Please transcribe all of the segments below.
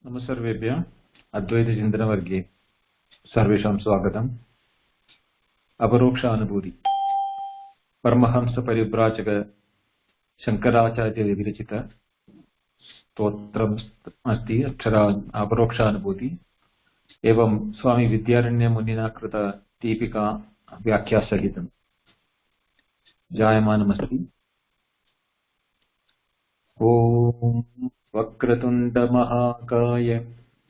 नमस्सर्वेभ्यः अद्वैतचिन्तनवर्गे सर्वेषां स्वागतम्। अपरोक्षानुभूति परमहंस परिव्राजक शंकराचार्य विरचित स्तोत्रम् अस्ति। अक्षरा अपरोक्षानुभूति एवं स्वामी विद्यारण्य मुनिना कृत दीपिका व्याख्यासहितं जायमानमस्ति। ओम वक्रतुंड महाकाय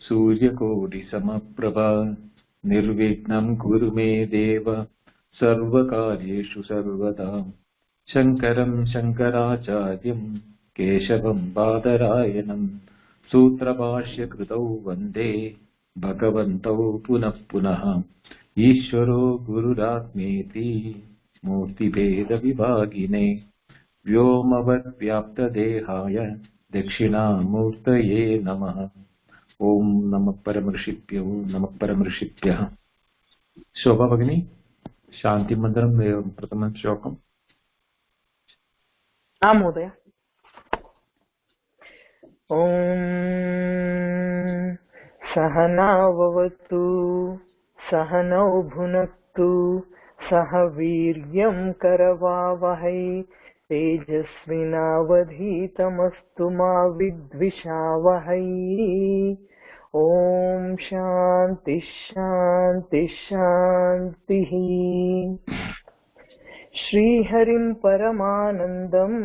सूर्यकोटिसमप्रभा निर्विघ्नं कुरु मे देव सर्वकार्येषु सर्वदा। शंकरं शंकराचार्यं केशवं बादरायणं सूत्रभाष्यकृतौ वन्दे भगवन्तौ पुनः पुनः। ईश्वरो गुरुरात्मेति मूर्तिभेदविभागिने व्योमवद्व्याप्तदेहाय दक्षिणामूर्तये नमः। ओम नमः परमऋषिभ्यो नमः परमऋषिभ्यः। शोभा भगिनी शांति मंत्रम एवं प्रथमं श्लोकम्। आम् महोदय। ॐ सहनाववतु सहनौ भुनक्तु सह वीर्यं करवावहै तेजस्विनावधीतमस्तु मा विद्विषावहै। ॐ शान्ति शान्ति शान्तिः। श्रीहरिं परमानन्दम्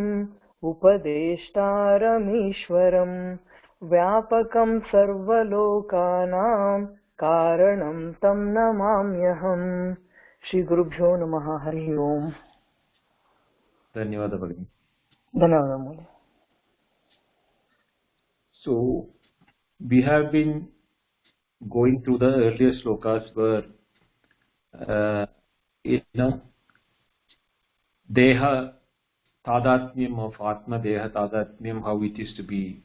उपदेष्टारमीश्वरं व्यापकं सर्वलोकानां कारणं तं नमाम्यहम्। श्री गुरुभ्यो नमः। हरि ओम। धन्यवाद भगिनी। धन्यवाद महोदय। So we have been going through the earlier slokas where deha tadatmyam of atma deha tadatmyam, how it is to be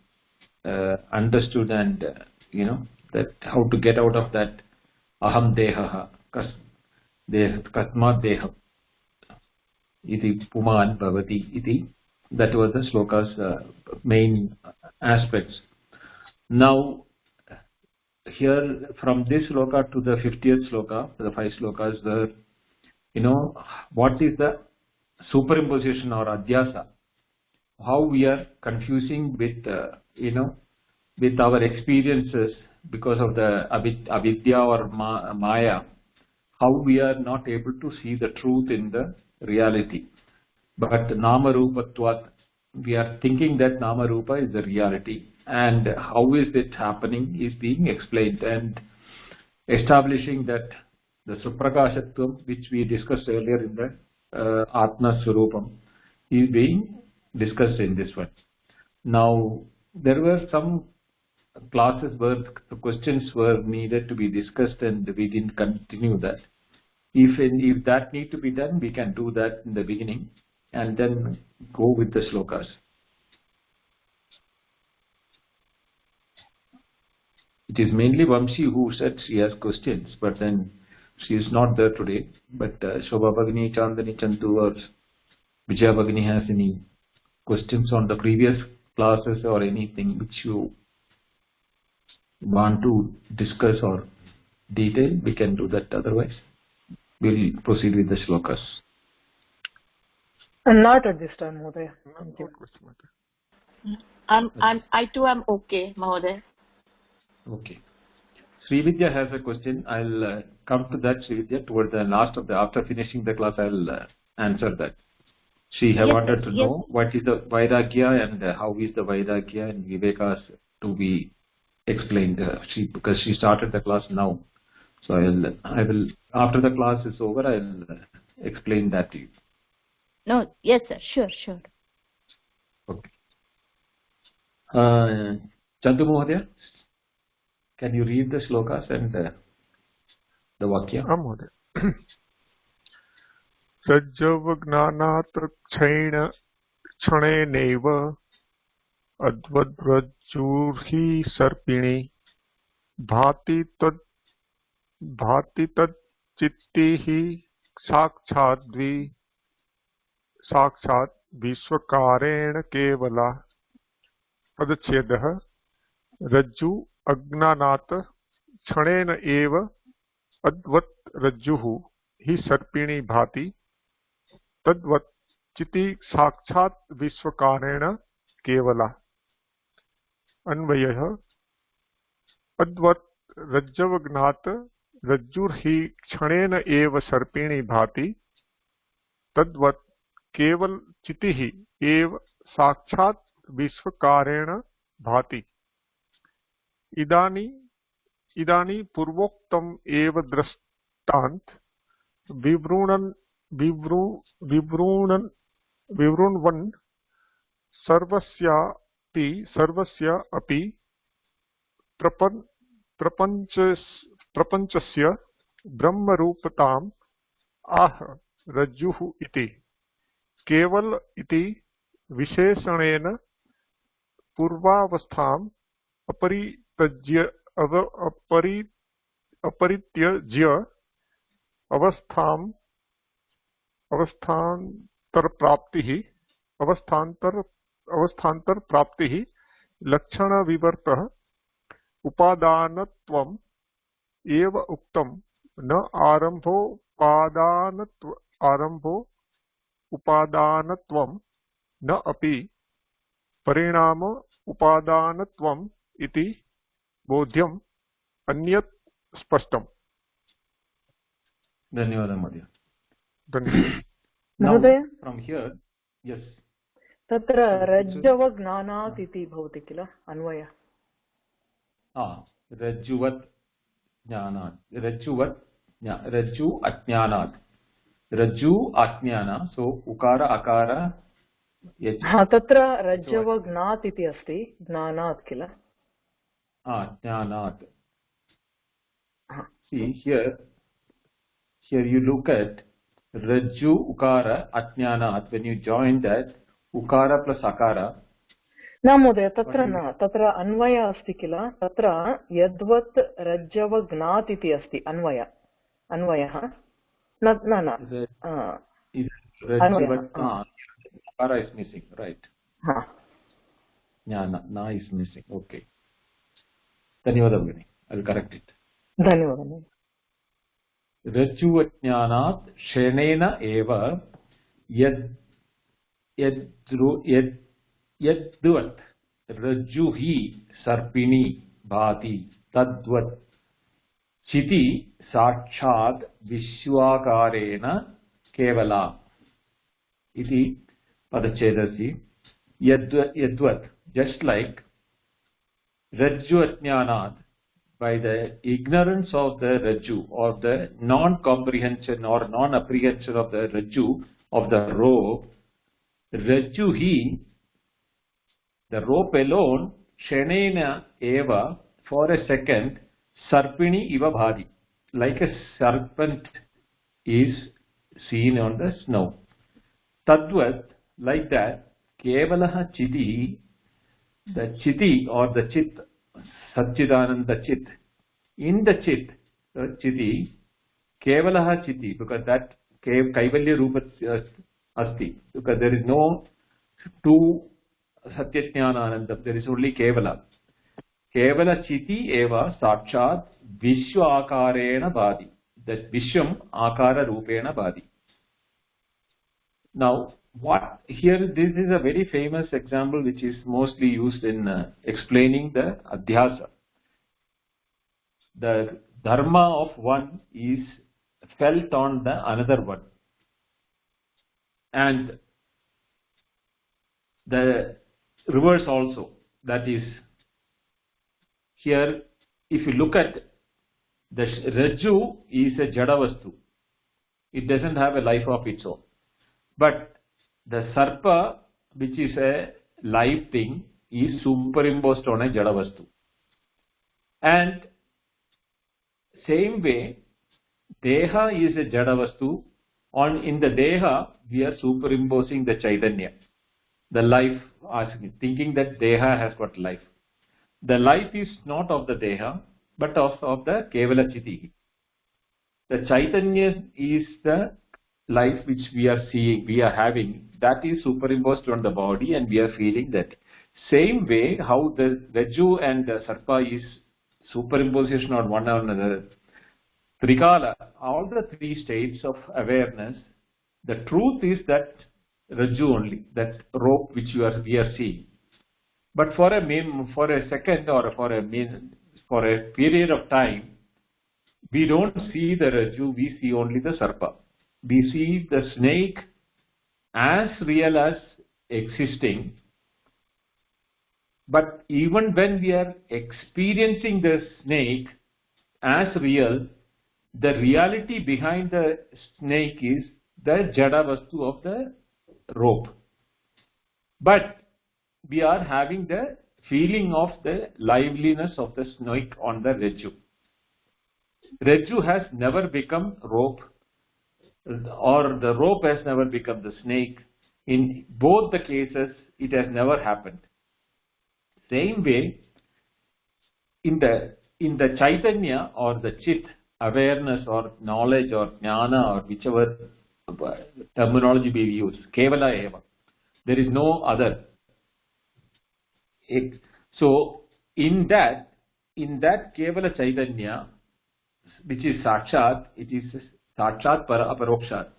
understood, and that how to get out of that aham deha kasmat deha iti puman bhavati iti. That was the slokas main aspects. Now here from this sloka to the 50th sloka, the 5 slokas where what is the superimposition or adhyasa, how we are confusing with with our experiences because of the avidya or maya, how we are not able to see the truth in the reality. But nama rupatvat, we are thinking that nama rupa is the reality, and how is it happening is being explained, and establishing that the suprakashatvam, which we discussed earlier in the atma swarupam, is being discussed in this one. Now there were some classes where the questions were needed to be discussed and we didn't continue that. If that need to be done, we can do that in the beginning and then go with the slokas. It is mainly Vamshi who said she has questions, but then she is not there today. But Shobha Bhagini, Chandani Chantu or Vijaya Bhagini has any questions on the previous classes or anything which you want to discuss or detail, we can do that. Otherwise, we'll proceed with the slokas. Not at this time, Mahodaya. I too am okay, Mahodaya. Okay. Sri Vidya has a question. I'll come to that, Sri Vidya, toward the last of the, after finishing the class, I'll answer that. She wanted to know what is the Vairagya and how is the Vairagya and Vivekas to be explained. Because she started the class now. So I will, after the class is over, I'll explain that to you. No, yes sir, sure. Okay. Chandu Mahodaya, can you read the slokas and the Vakya? Mahodaya. Sajjavagnanat क्षणेनैव अद्वद्रज्जुर्हि सर्पिणी भाति तच्चित्तिः साक्षात् विश्वकारेण केवला। पदच्छेदः रज्जु अज्ञानात् क्षणेन एव अद्वत् रज्जुः हि सर्पिणी भाति तद्वत् चिति साक्षात् विश्वकारेण केवला। अन्वयः अद्वत् रज्जवज्ञात् रज्जुर्हि क्षणेन एव सर्पिणी भाति तद्वत् केवल चितिः एव साक्षात् विश्वकारेण भाति। इदानी पूर्वोक्तम् एव दृष्टान्त विवृण्वन् सर्वस्य अपि प्रपञ्चस्य ब्रह्मरूपताम् आह रज्जुः इति। केवल इति विशेषणेन पूर्वावस्थाम् अपरित्यज्य अवस्थान्तरप्राप्तिः लक्षणविवर्तः उपादानत्वम् एव उक्तम् न उपादानत्वम् न अपि परिणाम उपादानत्वम् इति बोध्यम् अन्यत् स्पष्टम्। धन्यवादः महोदय। महोदय फ्रॉम हियर यस तत्र रज्जवज्ञानात् इति भवति किल अन्वयः। रज्जुवत् ज्ञानात् रज्जु अज्ञानात् रज्जु अज्ञान सो उकार अकार तत्र रज्जवज्ञात् इति अस्ति ज्ञानात् किल ज्ञानात्। See here you look at rajju ukara ajnanat. When you join that ukara plus akara, न महोदय तत्र न तत्र अन्वय अस्ति किल तत्र यद्वत् रज्जवज्ञात् इति अस्ति अन्वयः न akara is missing, right? Jnana na is missing. Okay, धन्यवादः भगिनी, I will correct it. धन्यवादः। रज्जुवज्ञानात् क्षणेन एव यद्वत् रज्जु हि सर्पिणी भाति तद्वत् चिति साक्षात् विश्वाकारेण केवला इति पदच्छेदस्य यद्वत् just like rajju ajnanat, by the ignorance of the rajju or the non-comprehension or non-apprehension of the rajju of the rope, rajju hi, the rope alone, shanena eva, for a second, sarpini iva bhadi, like a serpent is seen on the snow. Tadvat, like that, kevalaha chiti, the chiti or the chit, Satchidananda Chit. In the Chit, Chiti, Kevalaha Chiti, because that Kaivalya Rupa Asti, because there is no two Satyajnanananda, there is only Kevala. Kevala Chiti Eva Sakshat Vishwa Akarena Bhadi. That Vishwam Akara Rupena Bhadi. Now, this is a very famous example which is mostly used in explaining the adhyasa. The dharma of one is felt on the another one, and the reverse also. That is, here if you look at the rajju is a jada vastu. It doesn't have a life of its own, but the sarpa, which is a live thing, is superimposed on a jada vastu. And same way, deha is a jada vastu. In the deha, we are superimposing the chaitanya, the life, thinking that deha has got life. The life is not of the deha, but of the kevala chiti. The chaitanya is the life which we are seeing, we are having, that is superimposed on the body and we are feeling that. Same way how the rajju and the sarpa is superimposition on one another. Trikala, all the three states of awareness, the truth is that Rajju only, that rope which we are seeing. But for a second or for a period of time, we don't see the Rajju, we see only the Sarpa. We see the snake as real as existing. But even when we are experiencing the snake as real, the reality behind the snake is the Jada Vastu of the rope. But we are having the feeling of the liveliness of the snake on the Rajju. Rajju has never become rope, or the rope has never become the snake. In both the cases, it has never happened. Same way, in the Chaitanya or the Chit, awareness or knowledge or jnana or whichever terminology we use, Kevala Eva, there is no other. So in that Kevala Chaitanya, which is Sakshat, it is Sakshat para Aparokshat.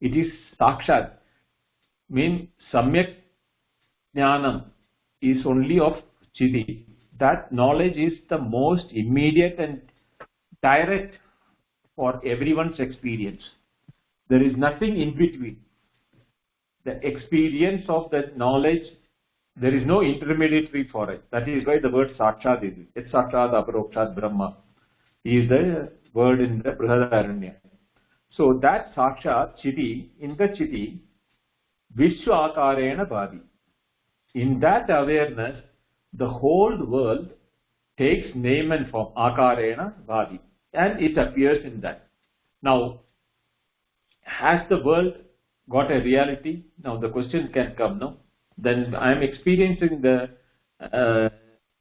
It is Sakshat, means Samyak Jnanam is only of Chiti. That knowledge is the most immediate and direct for everyone's experience. There is nothing in between. The experience of that knowledge, there is no intermediary for it. That is why the word Sakshat is. It's Sakshat Aparokshat Brahma is the word in the Brihadaranya. So that Sakshat Chiti, in the Chiti, Vishwa Akarena Bhadi. In that awareness, the whole world takes name and form, Akarena Bhadi, and it appears in that. Now, has the world got a reality? Now the question can come, no? Then I am experiencing the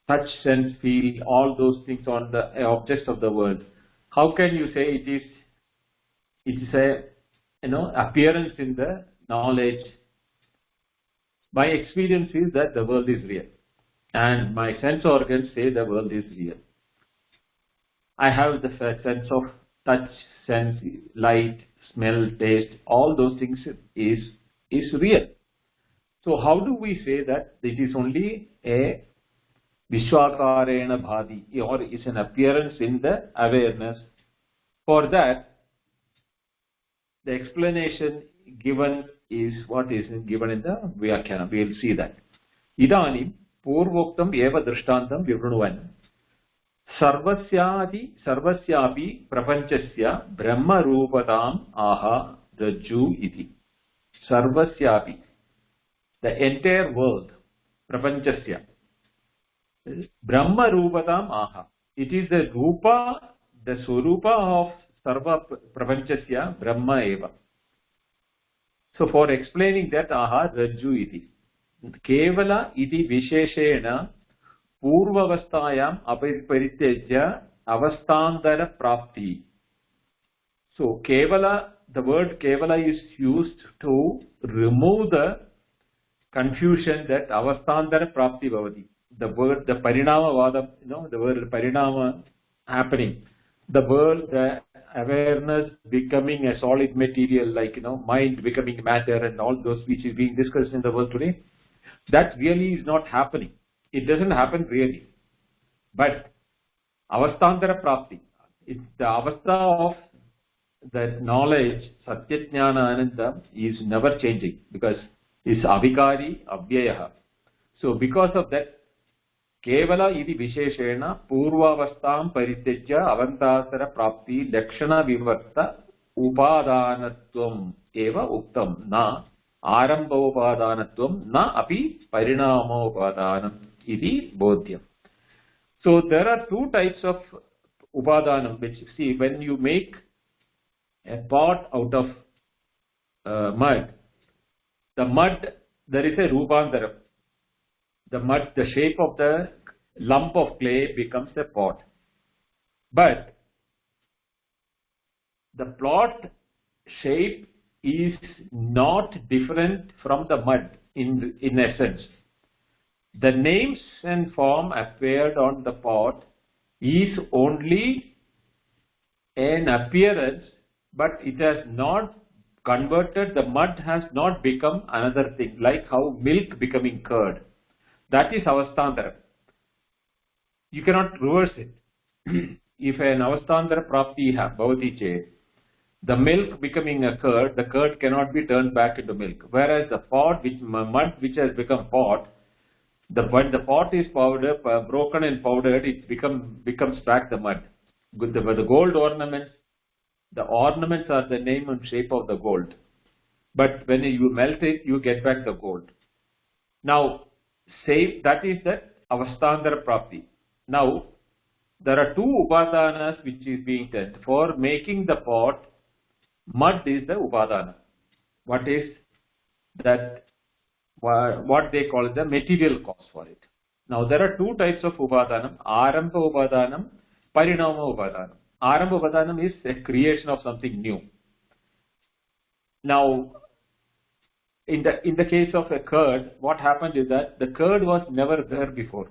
touch, sense, feel, all those things on the objects of the world. How can you say it is a appearance in the knowledge? My experience is that the world is real, and my sense organs say the world is real. I have the sense of touch, sense, light, smell, taste, all those things is real. So how do we say that it is only a Vishwakarena Bhadi, or is an appearance in the awareness? For that, the explanation given is what is given in the Vyakhana. We will see that. Idanim Purvoktam Eva Drishtantam Vivrunuvan Sarvasyapi Prapanchasya Brahma Rupatam Aha Rajju Iti. Sarvasyapi, the entire world, Prapanchasya, Brahma Rupatam Aha. It is the Rupa, the Swarupa of Sarva Prapanchasya, Brahma Eva. So for explaining that, Aha Rajju Iti. Kevala Iti Visheshena Purvavastayam Aparityajya Avastandara Prapti. So Kevala, the word Kevala is used to remove the confusion that Avastandara Prapti Bhavati. The word, the Parinama Vada, the word Parinama happening. The word, the awareness becoming a solid material, like, mind becoming matter and all those which is being discussed in the world today. That really is not happening. It doesn't happen really. But Avastandara Prapti, it's the avastha of the knowledge, Satyajnana Ananda, is never changing, because it's Avikari Abhyayaha. So because of that, Kevala iti Visheshena Purvavastam Parityajya Avantasara Prapti Lakshana Vivarta Upadanatvam Eva Uktam Na Arambha Upadanatvam Na Api Parinama Upadanam Iti Bodhyam. So there are two types of Upadanam, which, see, when you make a pot out of mud, the mud, there is a Rupantaram. The mud, the shape of the lump of clay becomes a pot. But the plot shape is not different from the mud in essence. The names and form appeared on the pot is only an appearance, but it has not converted, the mud has not become another thing, like how milk becoming curd. That is avastantara. You cannot reverse it. If an avastantara prapti bhavati chet, the milk becoming a curd, the curd cannot be turned back into milk. Whereas the pot, mud which has become pot, when the pot is powdered, broken and powdered, it becomes back the mud. The gold ornaments, the ornaments are the name and shape of the gold. But when you melt it, you get back the gold. Now, say that is the avastantara prapti. Now, there are two upadhanas which is being done. For making the pot, mud is the upadhana. What is that? What they call the material cost for it. Now, there are two types of upadhanam: arambha upadhanam, parinama upadhanam. Arambha upadhanam is a creation of something new. Now, in the case of a curd, what happened is that the curd was never there before.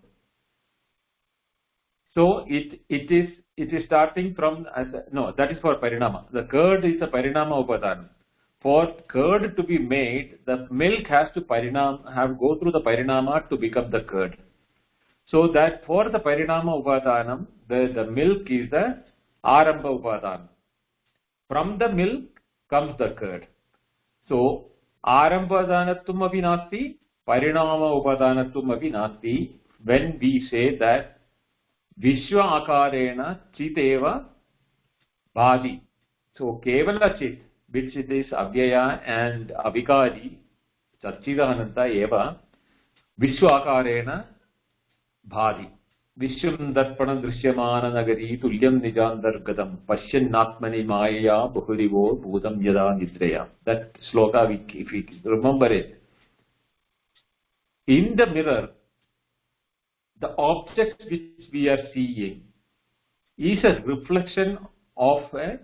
So it is starting from that is for parinama. The curd is a parinama upadhanam. For curd to be made, the milk has to go through the parinama to become the curd. So that for the parinama upadhanam, the milk is the arambha upadhanam. From the milk comes the curd. So arambha upadhanatvam api nasti, parinama upadhanatvam api nasti. When we say that Vishwa akarena chiteva bhadi. So kevala chit, which it is avyaya and avikari, satchidananta eva, Vishwa akarena bhadi. Vishwam darpana drishyamana nagari tulyam nijandargadam pashyannatmani maya bahurivo bhudam yada nidreya. That sloka, if we remember it. In the mirror, the object which we are seeing is a reflection of an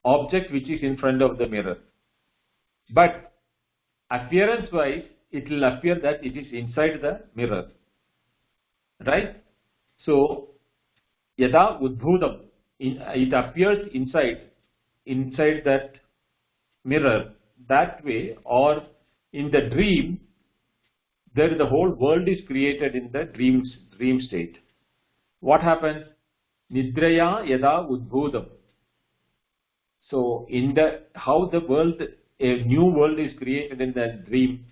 object which is in front of the mirror. But appearance wise, it will appear that it is inside the mirror. Right? So, yada udbhudam, it appears inside that mirror that way, or in the dream, there the whole world is created in the dream state. What happens? Nidraya yada udbhudam. So how the world, a new world is created in the dream.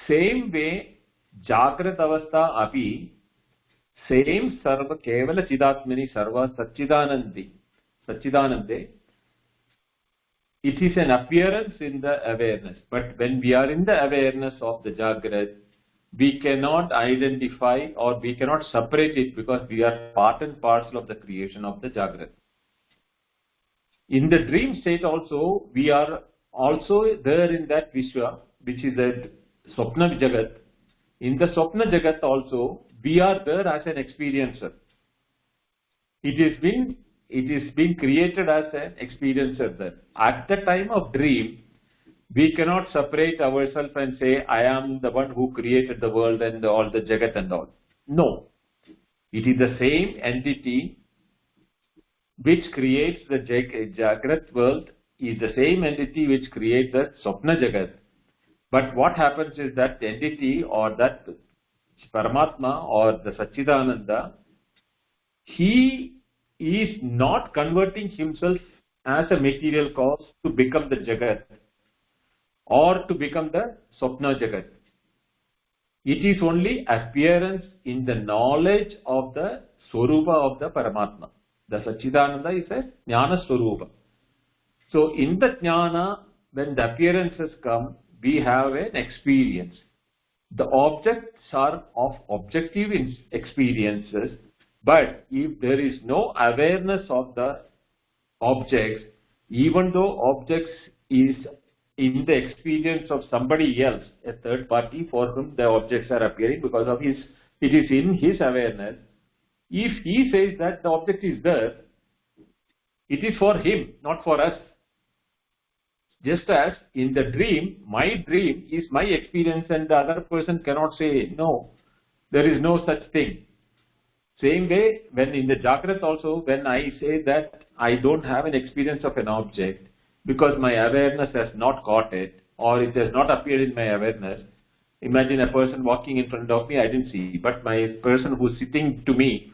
Same way, Jagrat avastha api, same sarva kevala chidatmani sarva satchidanande. It is an appearance in the awareness. But when we are in the awareness of the Jagrat, we cannot identify or we cannot separate it because we are part and parcel of the creation of the Jagrat. In the dream state also, we are also there in that Vishwa, which is the Swapna Jagat. In the Swapna Jagat also, we are there as an experiencer. It is being created as an experiencer there. At the time of dream, we cannot separate ourselves and say, I am the one who created the world and all the Jagat and all. No. It is the same entity which creates the Jagrat world, is the same entity which creates the Swapna Jagat. But what happens is that entity or that Paramatma or the Satchidananda, he is not converting himself as a material cause to become the Jagat or to become the Swapna Jagat. It is only appearance in the knowledge of the Swarupa of the Paramatma. The Satchidananda is a Jnana Swarupa. So in the Jnana, when the appearances come, we have an experience. The objects are of objective experiences, but if there is no awareness of the objects, even though objects is in the experience of somebody else, a third party for whom the objects are appearing because of it is in his awareness, if he says that the object is there, it is for him, not for us. Just as in the dream, my dream is my experience and the other person cannot say, no, there is no such thing. Same way, when in the Jagrat also, when I say that I don't have an experience of an object because my awareness has not caught it or it has not appeared in my awareness. Imagine a person walking in front of me, I didn't see, but my person who's sitting to me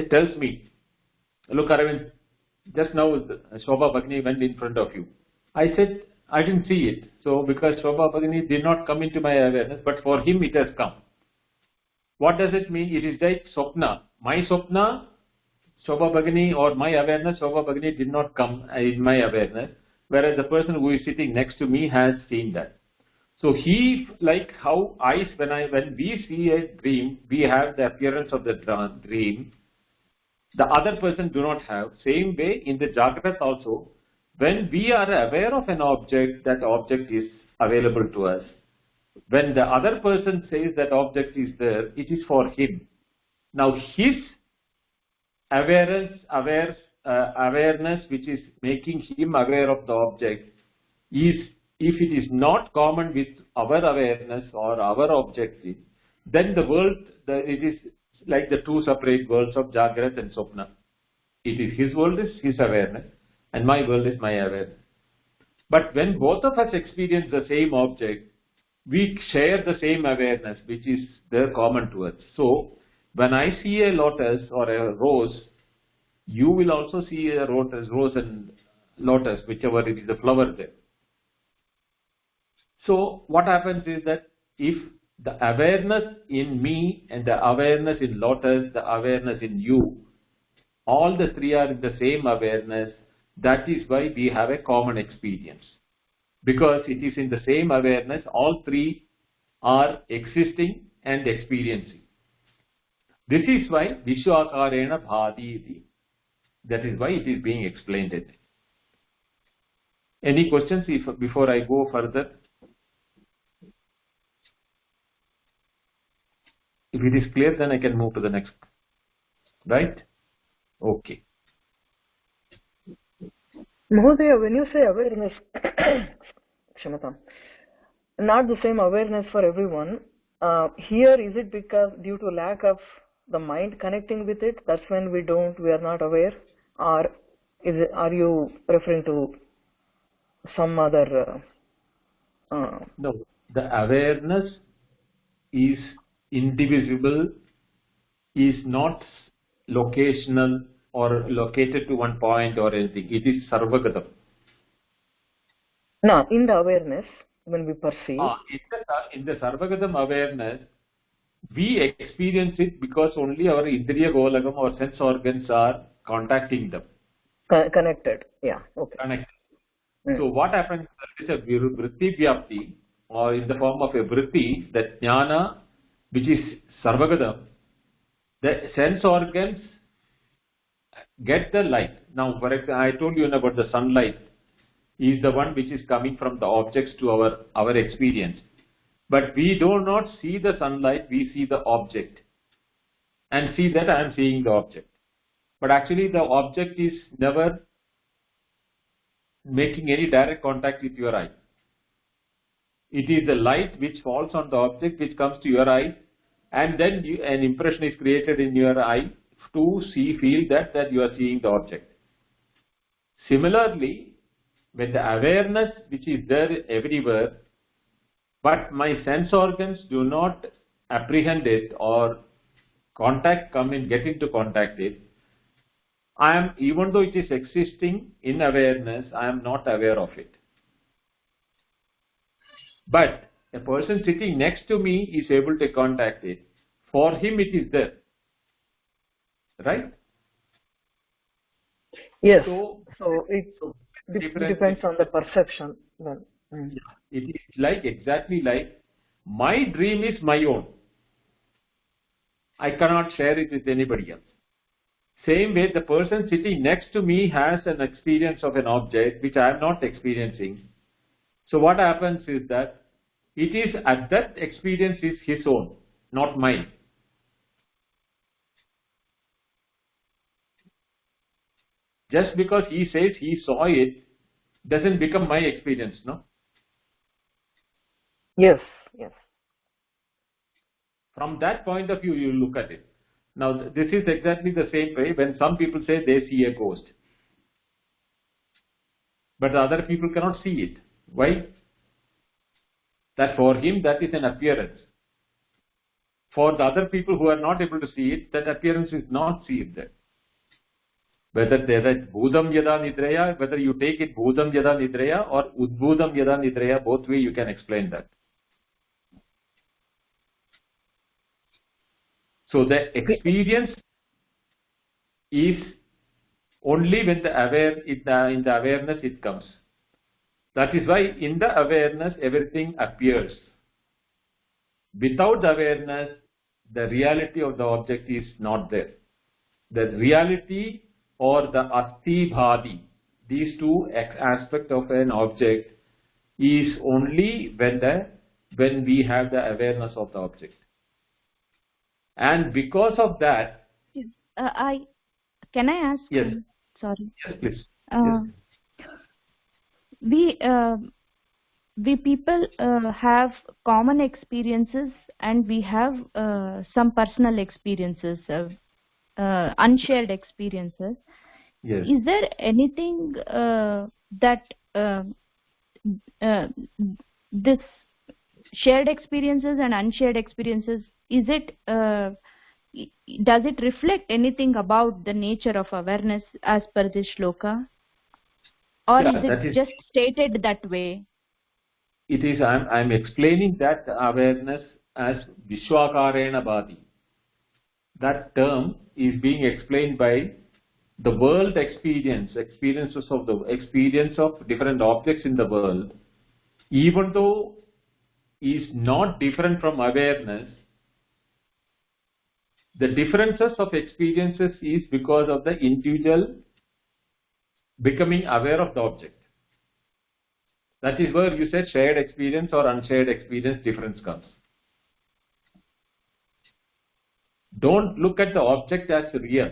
tells me, look Aravind, just now Shobha Bhagini went in front of you. I said, I didn't see it. So because Shobha Bhagini did not come into my awareness, but for him it has come. What does it mean? It is like Swapna. My Swapna, Shobha Bhagini, or my awareness, Shobha Bhagini did not come in my awareness, whereas the person who is sitting next to me has seen that. So he, like how when we see a dream, we have the appearance of the dream. The other person do not have. Same way in the Jagrat also, when we are aware of an object, that object is available to us. When the other person says that object is there, it is for him. Now his awareness which is making him aware of the object is, if it is not common with our awareness or our objective, then the world, it is like the two separate worlds of Jagrat and Swapna. It is his world is his awareness and my world is my awareness. But when both of us experience the same object, we share the same awareness which is there common to us. So when I see a lotus or a rose, you will also see a rose and lotus, whichever it is the flower there. So what happens is that if the awareness in me and the awareness in lotus, the awareness in you, all the three are in the same awareness, that is why we have a common experience. Because it is in the same awareness, all three are existing and experiencing. This is why Vishwakarena Bhati iti. That is why it is being explained. Any questions before I go further? If it is clear, then I can move to the next. Right? Okay. Mahodaya, when you say awareness, Kshamatam, not the same awareness for everyone, here is it because due to lack of the mind connecting with it, that's when we are not aware, or are you referring to some other? No, the awareness is indivisible, is not locational or located to one point or anything. It is sarvagatam. No, in the awareness, when we perceive. In the sarvagatam awareness, we experience it because only our indriya golagam or sense organs are contacting them. Connected, yeah, okay. Connected. So what happens is a vritti vyapti, or in the form of a vritti, that jnana, which is sarvagatam, the sense organs get the light. Now, for example, I told you about the sunlight is the one which is coming from the objects to our experience. But we do not see the sunlight, we see the object. And see that I am seeing the object. But actually the object is never making any direct contact with your eye. It is the light which falls on the object which comes to your eye, and then an impression is created in your eye to feel that you are seeing the object. Similarly, when the awareness which is there everywhere, but my sense organs do not apprehend it or get into contact it, even though it is existing in awareness, I am not aware of it. But a person sitting next to me is able to contact it. For him it is there. Right? Yes. So it depends on the perception. Then. Yeah, it is exactly like my dream is my own. I cannot share it with anybody else. Same way, the person sitting next to me has an experience of an object which I am not experiencing. So what happens is that it is that experience is his own, not mine. Just because he says he saw it doesn't become my experience, no? Yes, yes. From that point of view, you look at it. Now, this is exactly the same way when some people say they see a ghost, but the other people cannot see it. Why? That for him, that is an appearance. For the other people who are not able to see it, that appearance is not seen there. Whether bhudam yada nidreya, whether you take it bhudam yada nidreya or udbhudam yada nidreya, both way you can explain that. So the experience is only when in the awareness it comes. That is why in the awareness everything appears. Without the awareness, the reality of the object is not there. The reality or the asti bhadi, these two aspects of an object, is only when we have the awareness of the object. And because of that, Can I ask? yes, Sorry. yes, please. Yes. We people have common experiences, and we have some personal experiences, unshared experiences. Yes. Is there anything that this shared experiences and unshared experiences, does it reflect anything about the nature of awareness as per this shloka, or is it just stated that way? It is. I'm explaining that awareness as Vishwakarena Bhati. That term is being explained by the world experience of different objects in the world, even though is not different from awareness. The differences of experiences is because of the individual becoming aware of the object. That is where you said shared experience or unshared experience difference comes. Don't look at the object as real.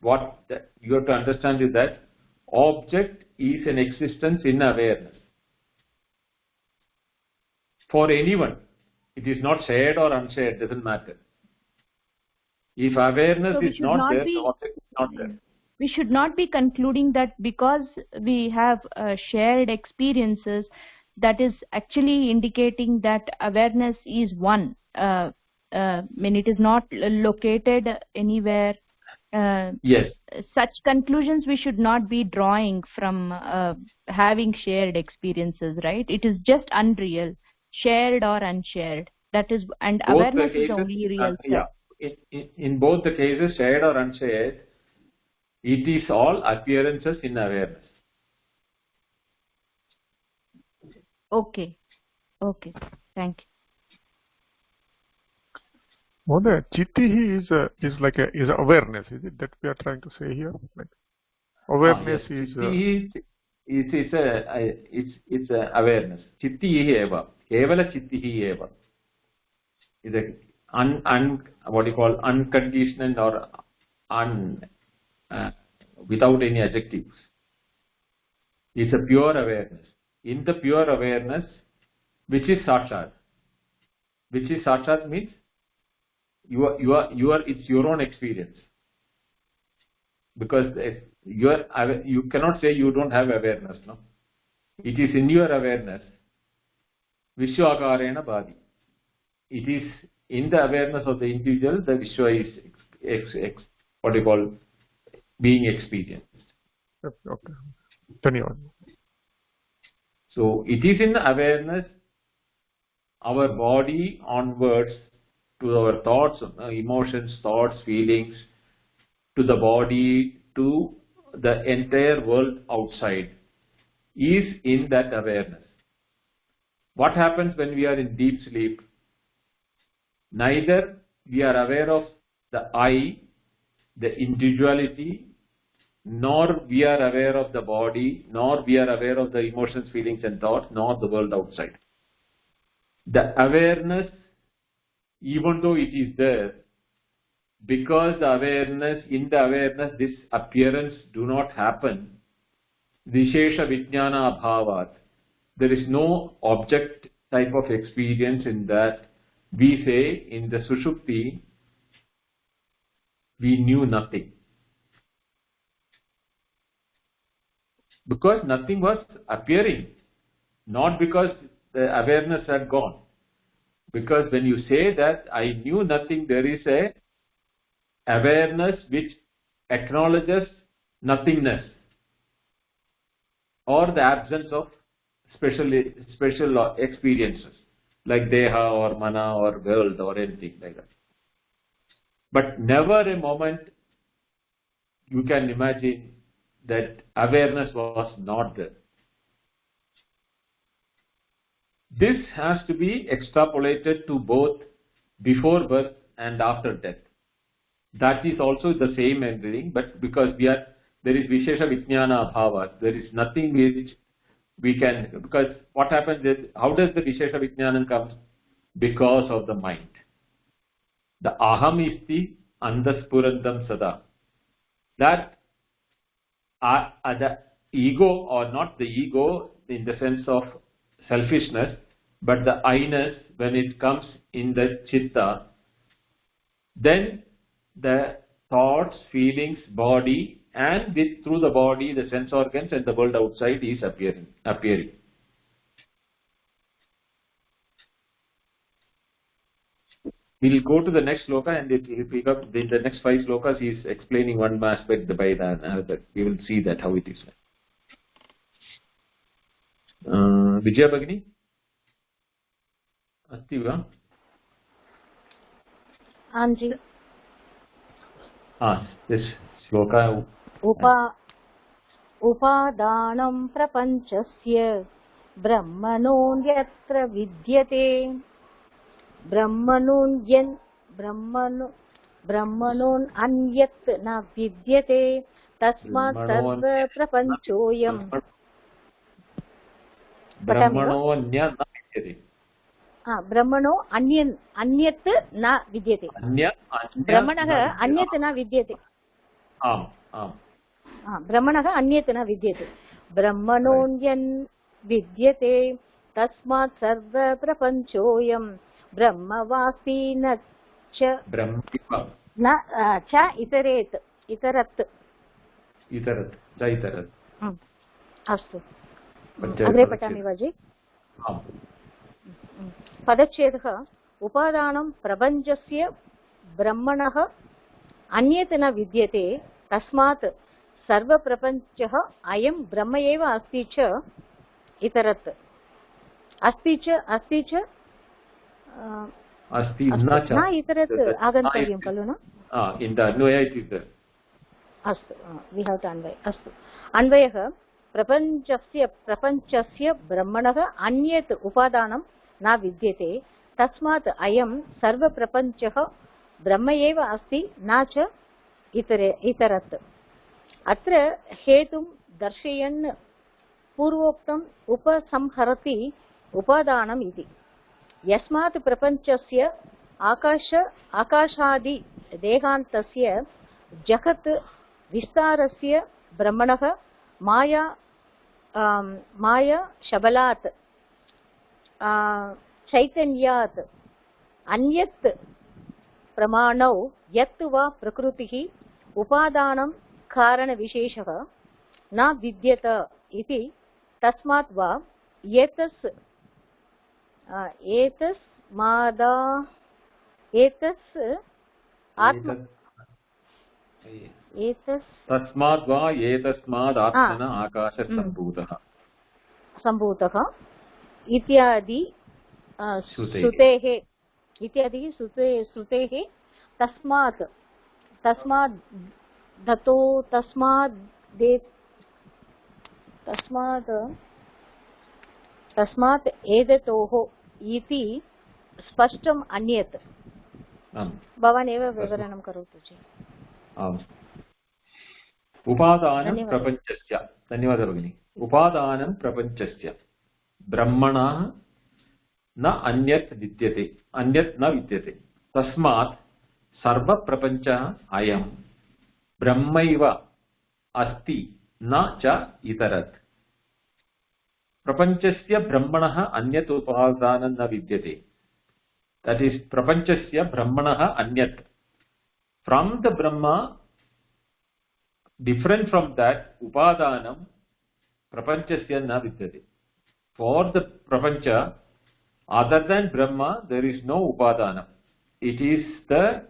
What you have to understand is that object is an existence in awareness. For anyone, it is not shared or unshared, doesn't matter. If awareness is not there, the object is not there. We should not be concluding that because we have shared experiences, that is actually indicating that awareness is one. When it is not located anywhere. Yes. Such conclusions we should not be drawing from having shared experiences, right? It is just unreal, shared or unshared. That is, and both awareness is only real. In both the cases, shared or unshared, it is all appearances in awareness. Okay. Thank you. Mother, chitti is awareness. Is it that we are trying to say here? Like awareness yes. It's awareness. Chitti eva. Kevala chitti eva. Is a what you call unconditioned or without any adjectives. It's a pure awareness. In the pure awareness, which is sakshat. Which is sakshat means it's your own experience. Because you cannot say you don't have awareness, no? It is in your awareness. Vishwakarena Bhadi. It is in the awareness of the individual, the Vishwa is what you call being experienced. Okay. Dhanyavad. So it is in the awareness, our body onwards to our thoughts, emotions, thoughts, feelings, to the body, to the entire world outside, is in that awareness. What happens when we are in deep sleep? Neither we are aware of the I, the individuality, nor we are aware of the body, nor we are aware of the emotions, feelings and thoughts, nor the world outside. The awareness, even though it is there, because the awareness, in the awareness, this appearance do not happen, Vishesha Vijnana Abhavat, there is no object type of experience in that. We say in the Sushupti, we knew nothing. Because nothing was appearing, not because the awareness had gone. Because when you say that I knew nothing, there is a awareness which acknowledges nothingness or the absence of special experiences like deha or mana or world or anything like that. But never a moment you can imagine that awareness was not there. This has to be extrapolated to both before birth and after death. That is also the same ending, but because there is Vishesha Vijnana Abhava, there is nothing which we can, because what happens is, how does the Vishesha Vijnana come? Because of the mind. The Aham Isti Andaspurandam Sada. That the ego, or not the ego in the sense of selfishness, but the I-ness, when it comes in the chitta, then the thoughts, feelings, body, and through the body, the sense organs and the world outside is appearing. We will go to the next sloka, and it will pick up in the next 5 slokas. He is explaining one aspect by the another. We will see that how it is. Vijaya Bhagini, अस्ति वा? हाँ जी. This sloka. उपादानं प्रपञ्चस्य ब्रह्मणोऽन्यत्र विद्यते. ब्रह्मणोऽन्यत् न विद्यते. तस्मात् सर्वप्रपञ्चोऽयं. ब्रह्मणो अन्यत् न विद्यते. ब्रह्मणः अन्यत् न विद्यते. ब्रह्मणः अन्यत् न विद्यते. ब्रह्मणोऽन्यन् विद्यते. तस्मात् सर्वप्रपञ्चोऽयं ब्रह्मवास्ति न च इतरेत्. अस्तु, अग्रे पठामि वा जी? पदच्छेदः. उपादानं प्रपञ्चस्य ब्रह्मणः अन्यत् न विद्यते. तस्मात् सर्वप्रपञ्चः अयं ब्रह्म एव अस्ति च इतरत्. अस्ति च न इतरत् आगन्तव्यं खलु न? अस्तु, वि हाव् टु अन्वय. अस्तु, अन्वयः. प्रपञ्चस्य ब्रह्मणः अन्यत् उपादानं न विद्यते. तस्मात् अयं सर्वप्रपञ्चः ब्रह्म एव अस्ति न च इतरत्. अत्र हेतुं दर्शयन् पूर्वोक्तम् उपसंहरति उपादानम् इति. यस्मात् प्रपञ्चस्य आकाशादि देहान्तस्य जगत् विस्तारस्य ब्रह्मणः माया शबलात् चैतन्यात् अन्यत् प्रमाणौ यत् वा प्रकृतिः उपादानं कारणविशेषः न विद्यत इति. तस्मात् वा तस्मात् वा एतस्माद् आत्मनः आकाशः सम्भूतः इत्यादि श्रुतेः तस्मात् धतो तस्मात् एततोः इति स्पष्टम् अन्यत्. भवान् एव विवरणं करोतु जी. उपादानं प्रपञ्चस्य. धन्यवादः भगिनि. उपादानं प्रपञ्चस्य ब्रह्मणः न अन्यत् न विद्यते. तस्मात् सर्वप्रपञ्चः अयं ब्रह्मैव अस्ति न च इतरत्. प्रपञ्चस्य ब्रह्मणः अन्यत् उपादानं न विद्यते. That is, प्रपञ्चस्य ब्रह्मणः अन्यत्. From the Brahma, different from that, upadanam prapanchasya na vidyate. For the prapancha, other than Brahma, there is no upadana. It is the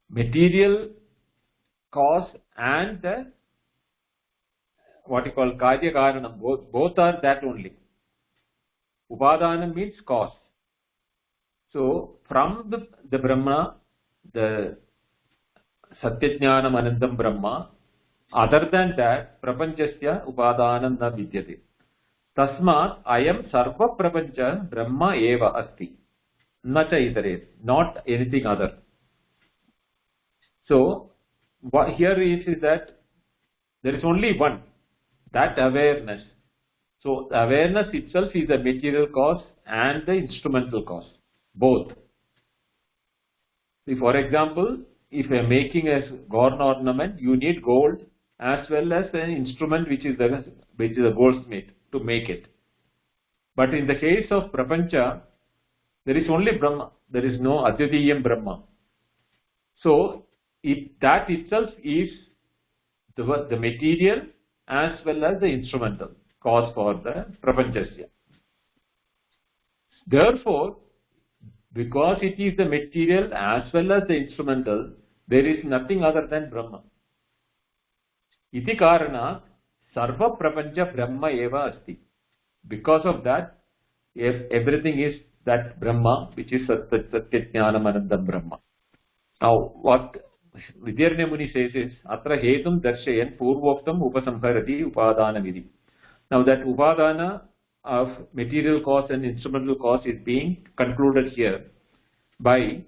material cause and the what you call karya karanam. Both are that only. Upadana means cause. So from the Brahma, the Satyajnanam Anandam Brahma, other than that, prapanchasya upadanam na vidyate. Tasmat ayam sarva prapancha Brahma eva asti. Na cha idare, not anything other. So what here is that there is only one, that awareness. So the awareness itself is the material cause and the instrumental cause, both. See, for example, if you are making a gold ornament, you need gold as well as an instrument which is a goldsmith to make it. But in the case of prapancha, there is only Brahma. There is no Advitiyam Brahma. So that itself is the material as well as the instrumental cause for the prapanchasya. Therefore, because it is the material as well as the instrumental, there is nothing other than Brahma. Iti karana sarva prapancha Brahma eva asti. Because of that, everything is that Brahma, which is Satyajnanam Anandam Brahma. Now, what Vidhyaranya Muni says is, Atra hetum darshayan purvoktam upasamharati upadana vidhi. Now that upadana of material cause and instrumental cause is being concluded here by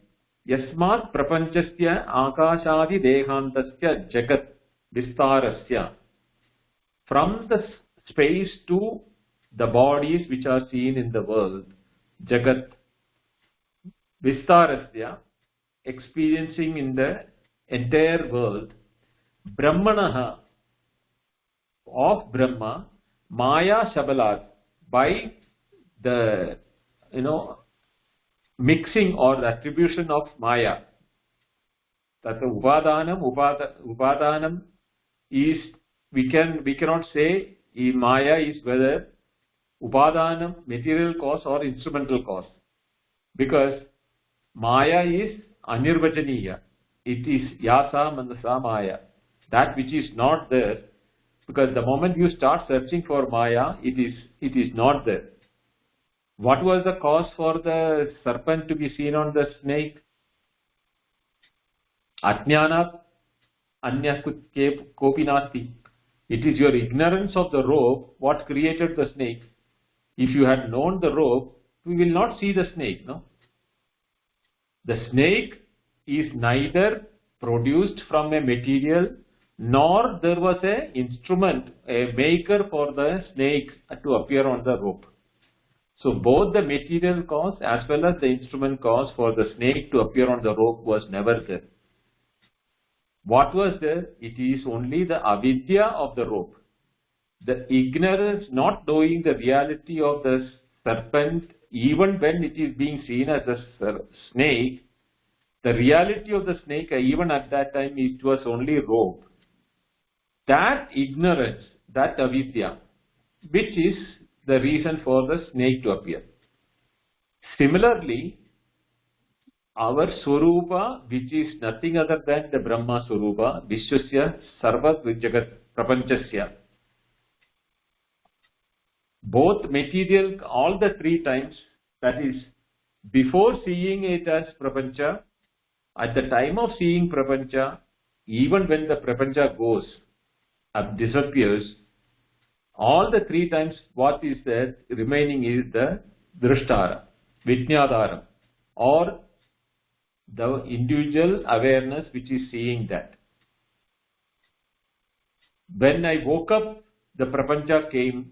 Yasmat prapanchasya akashadi dehantasya jagat vistarasya. From the space to the bodies which are seen in the world, jagat vistarasya, experiencing in the entire world, brahmanaha, of Brahma, maya shabalat, by the mixing or the attribution of maya. That the upadanam is, we cannot say maya is whether upadanam material cause or instrumental cause, because maya is anirvachaniya. It is yasa manasa maya, that which is not there, because the moment you start searching for maya, it is not there. What was the cause for the serpent to be seen on the snake? Ajnanat anya kopi nasti. It is your ignorance of the rope what created the snake. If you had known the rope, we will not see the snake, no? The snake is neither produced from a material, nor there was an instrument, a maker for the snake to appear on the rope. So both the material cause as well as the instrument cause for the snake to appear on the rope was never there. What was there? It is only the avidya of the rope. The ignorance, not knowing the reality of the serpent, even when it is being seen as a snake, the reality of the snake, even at that time, it was only rope. That ignorance, that avidya, which is the reason for the snake to appear. Similarly, our Swarupa, which is nothing other than the Brahma Swarupa, Vishwasya Sarva Jagat Prapanchasya. Both material, all the three times, that is, before seeing it as Prapancha, at the time of seeing Prapancha, even when the Prapancha goes, disappears, all the three times what is there remaining is the Drishtara, Vijnadaram, or the individual awareness which is seeing that. When I woke up, the Prapancha came,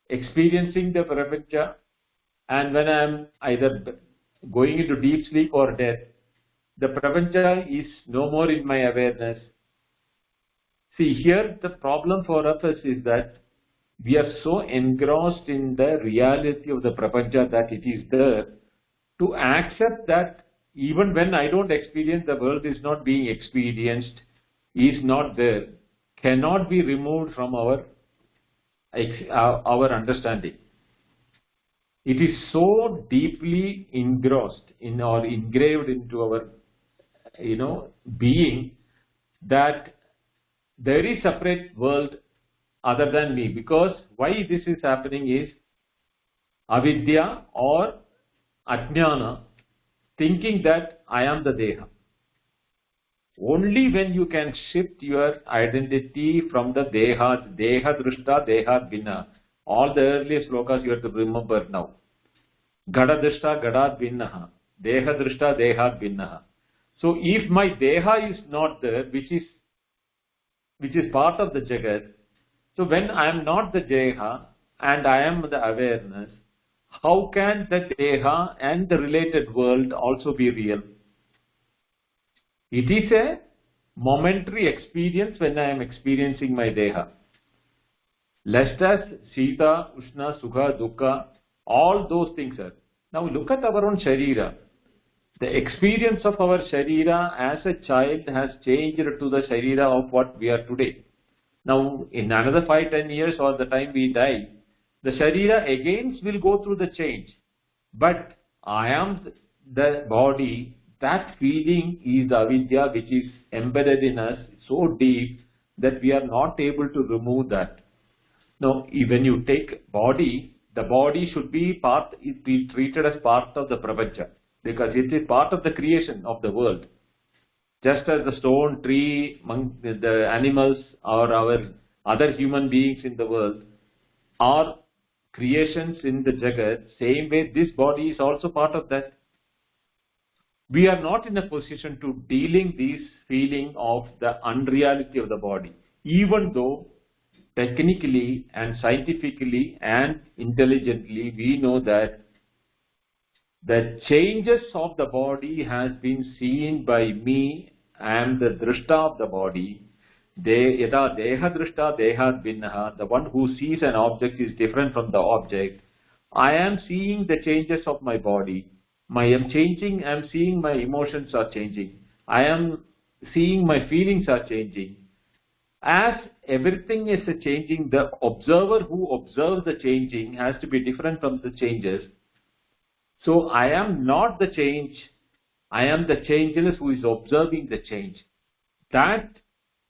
experiencing the Prapancha, and when I am either going into deep sleep or death, the Prapancha is no more in my awareness. See, here the problem for us is that we are so engrossed in the reality of the Prapancha that it is there. To accept that even when I don't experience, the world is not being experienced, is not there, cannot be removed from our understanding. It is so deeply engrossed in or engraved into our being that there is separate world other than me. Because why this is happening is avidya or ajnana, thinking that I am the deha. Only when you can shift your identity from the deha drishta, deha bhinna. All the earlier slokas you have to remember now. Gada drishta, gada bhinnaha. Deha drishta, deha bhinnaha. So if my deha is not there, which is part of the jagat, so when I am not the deha and I am the awareness, how can the deha and the related world also be real? It is a momentary experience when I am experiencing my deha. Lest as Sita, Ushna, Sukha, Dukkha, all those things are. Now look at our own Sharira. The experience of our Sharira as a child has changed to the Sharira of what we are today. Now in another 5-10 years or the time we die, the Sharira again will go through the change. But I am the body, that feeling is avidya which is embedded in us so deep that we are not able to remove that. Now when you take body, the body should be treated as part of the prapancha, because it is part of the creation of the world. Just as the stone, tree, the animals or our other human beings in the world are creations in the jagat, same way this body is also part of that. We are not in a position to dealing this feeling of the unreality of the body, even though technically and scientifically and intelligently we know that the changes of the body has been seen by me. I am the drishta of the body. Yada deha drishta deha bhinnaha. The one who sees an object is different from the object. I am seeing the changes of my body. I am seeing my emotions are changing. I am seeing my feelings are changing. As everything is changing, the observer who observes the changing has to be different from the changes. So I am not the change. I am the changeless who is observing the change. That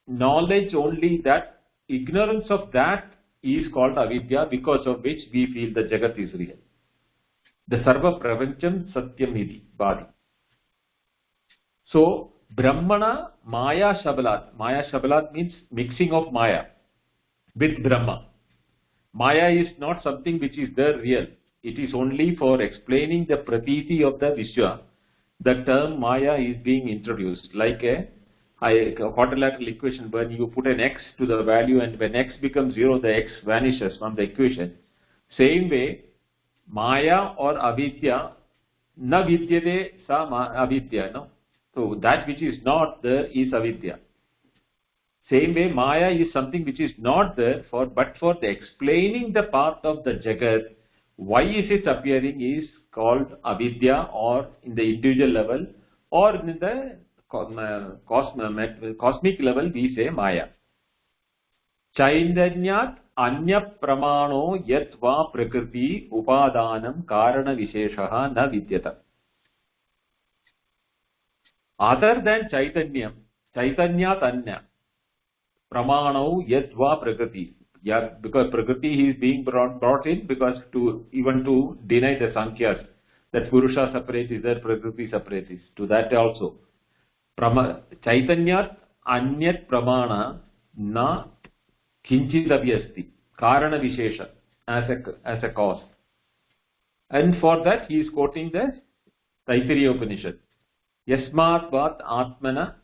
knowledge only, that ignorance of that is called avidya, because of which we feel the jagat is real. The sarva pravancham satyam iti body. So Brahmana Maya Shabalat. Maya Shabalat means mixing of Maya with Brahma. Maya is not something which is there real. It is only for explaining the pratiti of the Vishwa. The term Maya is being introduced like a quadrilateral equation. When you put an x to the value and when x becomes 0, the x vanishes from the equation. Same way, Maya or avidya, na vidyate sa avidya. No? So that which is not there is avidya. Same way, Maya is something which is not there but for the explaining the part of the jagat. Why is it appearing is called avidya, or in the individual level, or in the cosmic level we say Maya. Chaitanyat anya pramano yat va prakriti upadanam karana visheshaha na vidyata. Other than Chaitanyat anya pramano yat va prakriti. Yeah, because prakriti is being brought in because to deny the Sankhya's that Purusha separate is there, prakriti separate is. To that also. Chaitanyat anyat pramana na kinchidabhyasti karana vishesha as a cause. And for that he is quoting the Taittiriya Upanishad. Yasmat vat atmana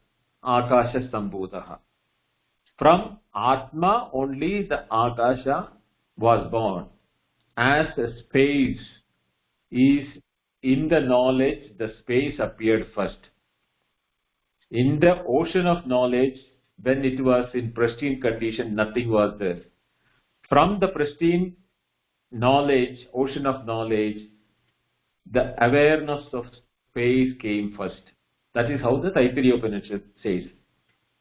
akasha sambhutaha. From Atma only the Akasha was born. As a space is in the knowledge, the space appeared first. In the ocean of knowledge, when it was in pristine condition, nothing was there. From the pristine knowledge, ocean of knowledge, the awareness of space came first. That is how the Taittiriya Upanishad says.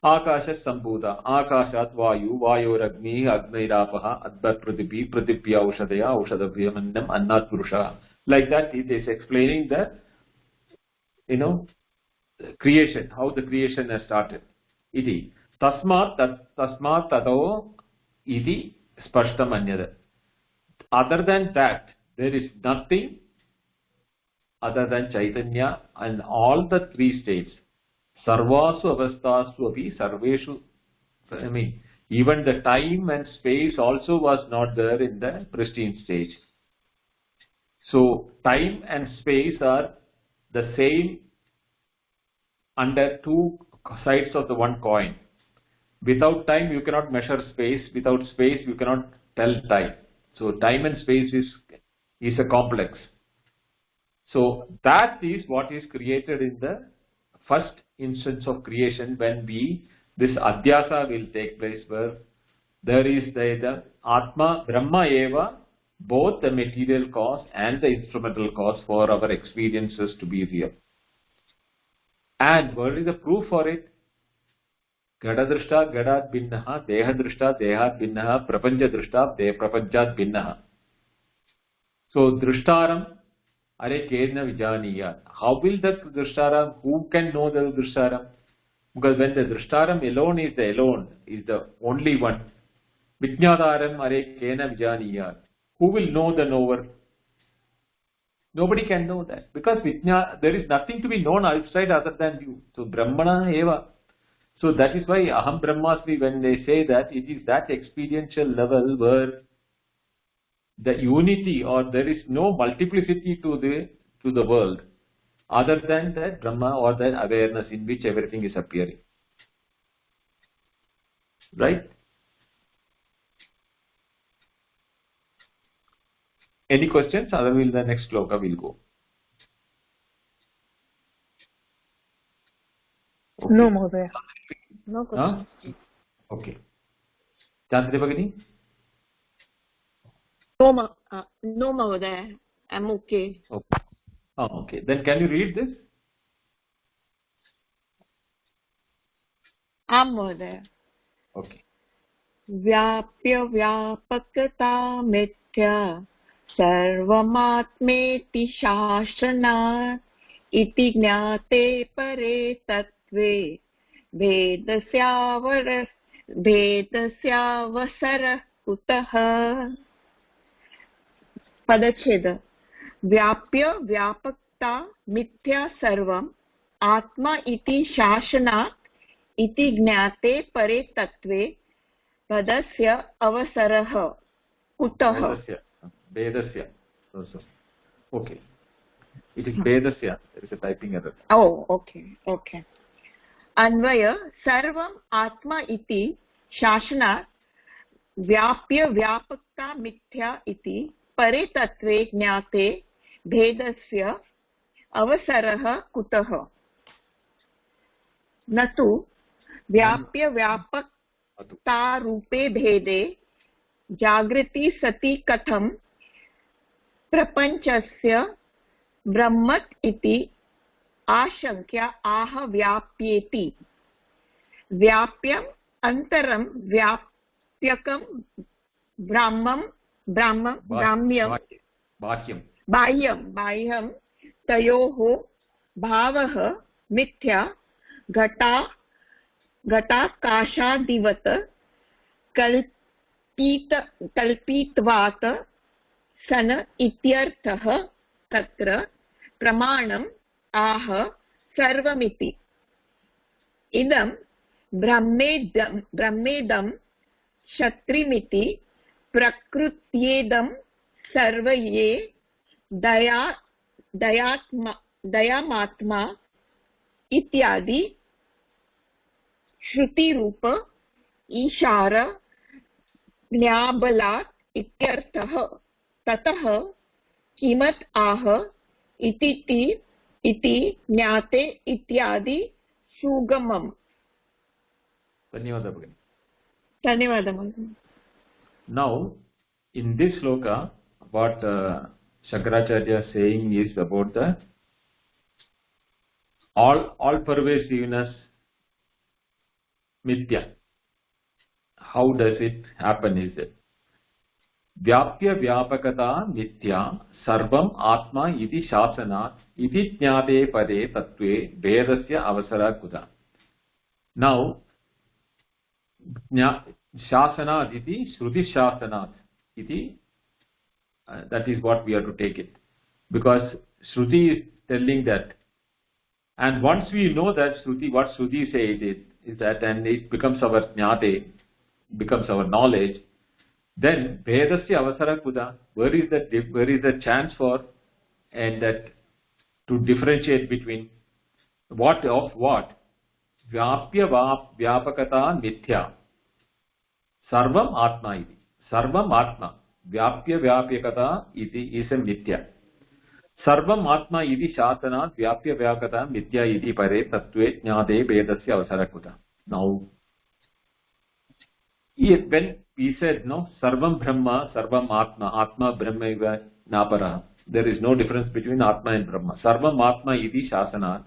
Akasha Sambhuta, Akashat Vayu, Vayoragni, Agnairapaha, Advat Pratibhi, Pratibhya Aushadaya, Aushadabhyamannam, Annat Purusha. Like that, it is explaining the, creation, how the creation has started. Iti. Tasmat tato iti spashtam anyada. Other than that, there is nothing other than Chaitanya and all the three states. Sarvasu avastasu api sarveshu. Even the time and space also was not there in the pristine stage. So, time and space are the same under two sides of the one coin. Without time, you cannot measure space. Without space, you cannot tell time. So, time and space is a complex. So, that is what is created in the first instance of creation when this adhyasa will take place, where there is the Atma, Brahma Eva, both the material cause and the instrumental cause for our experiences to be real. And what is the proof for it? Gadadrishta gadat binnaha, dehadrishta dehat binnaha, prapancha drishta prapanchad binnaha. So, drishtaram are kena vijaniya. How will that drishtaram, who can know the drishtaram? Because when the drishtaram alone is the only one. Vijnadaram are kena vijaniya. Who will know the knower? Nobody can know that. Because there is nothing to be known outside other than you. So, Brahmana eva. So, that is why Aham Brahmasmi, when they say that, it is that experiential level where the unity, or there is no multiplicity to the world other than that Brahma or that awareness in which everything is appearing. Right? Any questions? Otherwise, the next sloka will go. Okay. No, Mahodaya. No questions. Okay. Chandri Bhagini? No, Mahodaya. I'm okay. Okay. Okay. Then can you read this? Mahodaya. Okay. व्याप्य व्यापकता मिथ्या सर्वमात्मेति शासनात् इति ज्ञाते परे तत्त्वे भेदस्यावसरः कुतः. पदच्छेद. व्याप्य व्यापकता मिथ्या सर्वम् आत्मा इति शासनात् इति ज्ञाते परे तत्त्वे भेदस्य अवसरः कुतः. Vedasya. Okay. It is Vedasya. There is a typing error. Oh, okay. अन्वय सर्वम् आत्मा इति शासनात् व्याप्य व्यापकता मिथ्या इति परे तत्त्वे ज्ञाते भेदस्य अवसरः कुतः. न तु व्याप्य व्यापकता रूपे भेदे जागृति सति कथं प्रपञ्चस्य ब्रह्मत् इति आशंक्य आह व्याप्येति. व्याप्यम् अन्तरं व्याप्यकं बाह्यं तयोः भावः मिथ्या घटाकाशादिवत् कल्पितवात् सन इत्यर्थः. तत्र प्रमाणम् आह सर्वमिति. इदं ब्रह्मेदं क्षत्रिमिति प्रकृत्येदं सर्वये दयामात्मा इत्यादि श्रुतिरूप ईशार ज्ञाबलात् इत्यर्थः. ततः किमत् आह इति ज्ञाते इत्यादि सुगमम्. धन्यवादः. Now, in this sloka, what Shankaracharya is saying is about the all pervasiveness mithya. How does it happen? Is it vyapya vyapakata mithya sarvam atma iti shasanat iti jnate pade tattve vedasya avasara kuda. Now shasanat iti shruti shasanat iti, that is what we have to take it, because Shruti is telling that, and once we know that Shruti, what Shruti says is that, and it becomes our jnate, becomes our knowledge, then vedasya avasara kuda, where is the chance for, and that to differentiate between what of what? Vyapya vyapakata mithya sarvam atma iti. Sarvam atma vyapya vyapakata iti is a mithya. Sarvam atma iti shasanat vyapya vyapakata mithya iti pare tattve jnate vedasya avasara kuda. Now, when we said no, sarvam brahma, sarvam atma, atma brahmaiva napara, there is no difference between atma and brahma. Sarvam atma iti shasanat.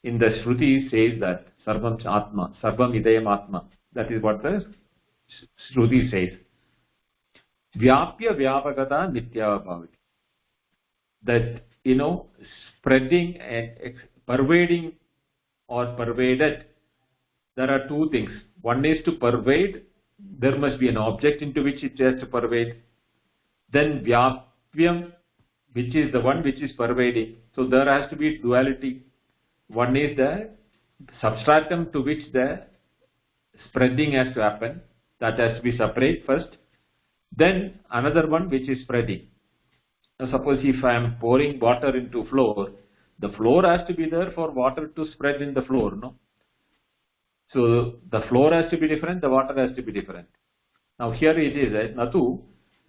In the Shruti says that sarvam atma, sarvam idayam atma. That is what the Shruti says. Vyapya vyapakata mithya bhavati. That, spreading and pervading or pervaded, there are two things. One is to pervade, there must be an object into which it has to pervade. Then vyapyam, which is the one which is pervading. So there has to be duality. One is the substratum to which the spreading has to happen. That has to be separate first. Then another one which is spreading. Now suppose if I am pouring water into floor, the floor has to be there for water to spread in the floor, no? So the floor has to be different, the water has to be different. Now here it is, natu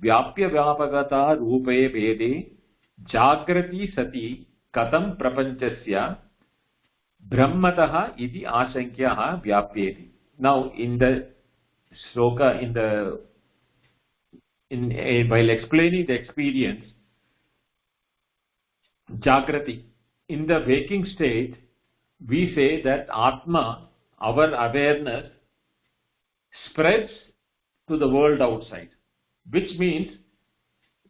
vyapya vyapagata rupe vede jagrati sati katam prapanchasya brahmataha iti ashankyaha vyapyeti. Now in the shloka, while explaining the experience, jagrati, in the waking state, we say that Atma, our awareness, spreads to the world outside, which means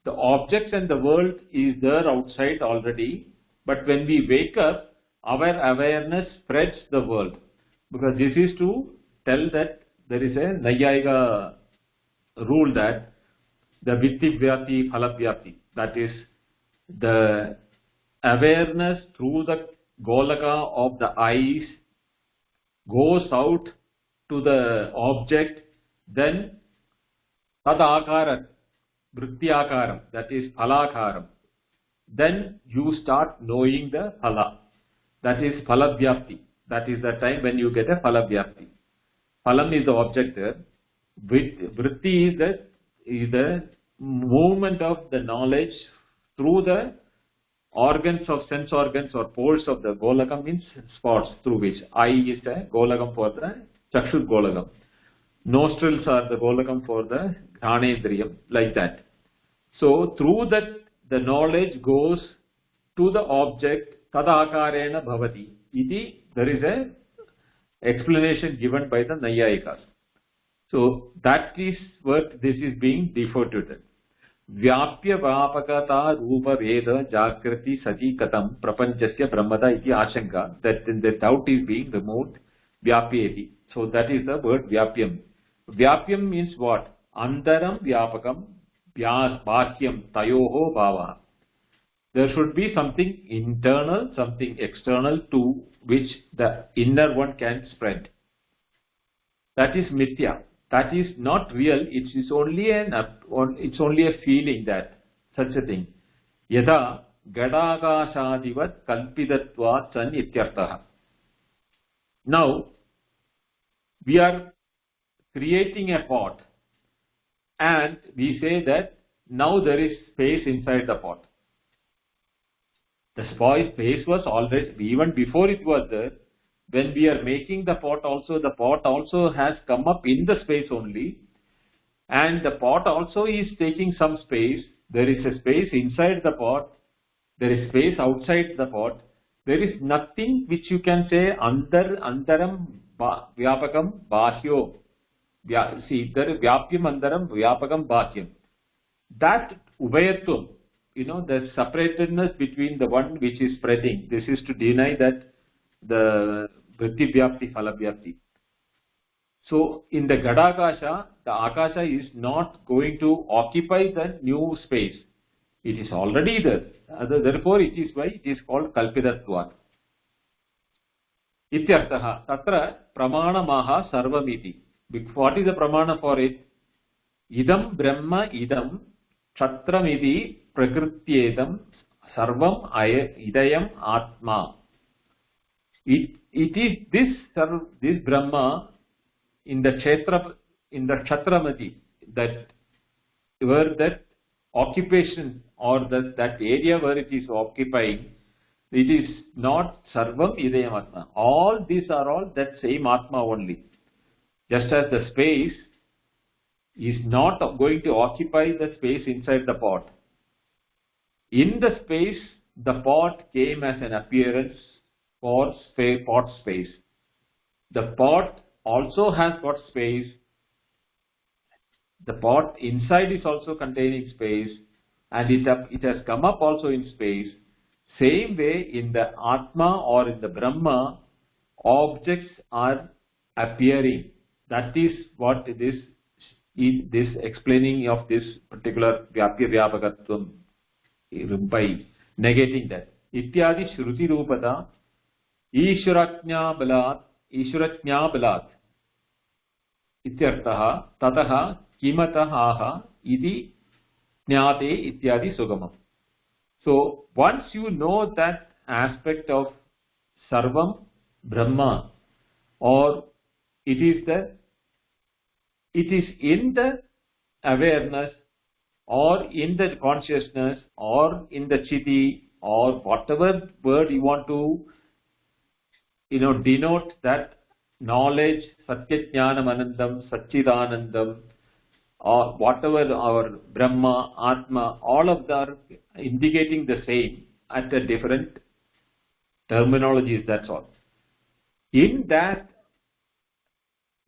the objects and the world is there outside already, but when we wake up, our awareness spreads the world, because this is to tell that there is a Nayayika rule that the Vitti Vyapti Phala Vyapti, that is the awareness through the golaka of the eyes goes out to the object, then tad akaram, vritti akaram, that is phalakaram. Then you start knowing the phala, that is phala vyapti. That is the time when you get a phala vyapti. Phalam is the object there. Vritti is the movement of the knowledge through the organs of sense organs or poles of the golakam, means spots through which. Eye is the golakam for the chakshut golakam. Nostrils are the golakam for the ghanendriyam, like that. So through that the knowledge goes to the object, tadakarena bhavati iti. There is a explanation given by the Nayayikas. So that is what this is being deferred to. Vyapya vapakata rupa veda jagrati sati katam prapanchasya brahmada iti ashanka, that the doubt is being removed. Vyapyeti. So that is the word vyapyam. Vyapyam means what? Antaram vyapakam bahyam tayoho bhava. There should be something internal, something external to which the inner one can spread. That is mithya. That is not real. It is only a feeling that such a thing. Yada gadakashadivat kalpidatvat san ityartaha. Now we are creating a pot, and we say that now there is space inside the pot. The space was already, even before it was there. When we are making the pot also has come up in the space only, and the pot also is taking some space. There is a space inside the pot, there is space outside the pot, there is nothing which you can say antaram vyapakam bahyo. See, there is vyapyam antaram vyapakam bahyam. That ubhayatvam, the separatedness between the one which is spreading, this is to deny that the vritti vyapti phala vyapti. So in the Gadakasha, the Akasha is not going to occupy the new space. It is already there. Therefore, it is why it is called Kalpitatvat. Ityartaha. Tatra pramanamaha sarvamiti. What is the pramana for it? Idam brahma idam kshatramiti prakrityedam sarvam idayam atma. It is this Brahma in the kshatramati, that where that occupation or that area where it is occupying, it is not sarvam idayam atma. All these are all that same atma only. Just as the space is not going to occupy the space inside the pot. In the space, the pot came as an appearance for pot space. The pot also has got space. The pot inside is also containing space, and it has come up also in space. Same way in the Atma or in the Brahma, objects are appearing. That is what this explaining of this particular Vyapya Vyapakatvam by negating that. Ityadi Shruti Rupada Ishwaratnya Balat Ityartaha Tataha Kimataha Idi Jnate Ityadi Sugamam. So once you know that aspect of Sarvam Brahma, or it is in the awareness or in the consciousness or in the chiti or whatever word you want to denote that knowledge, Satyajnanam Anandam, Satchidanandam, or whatever our Brahma, Atma, all of them are indicating the same at the different terminologies, that's all. In that,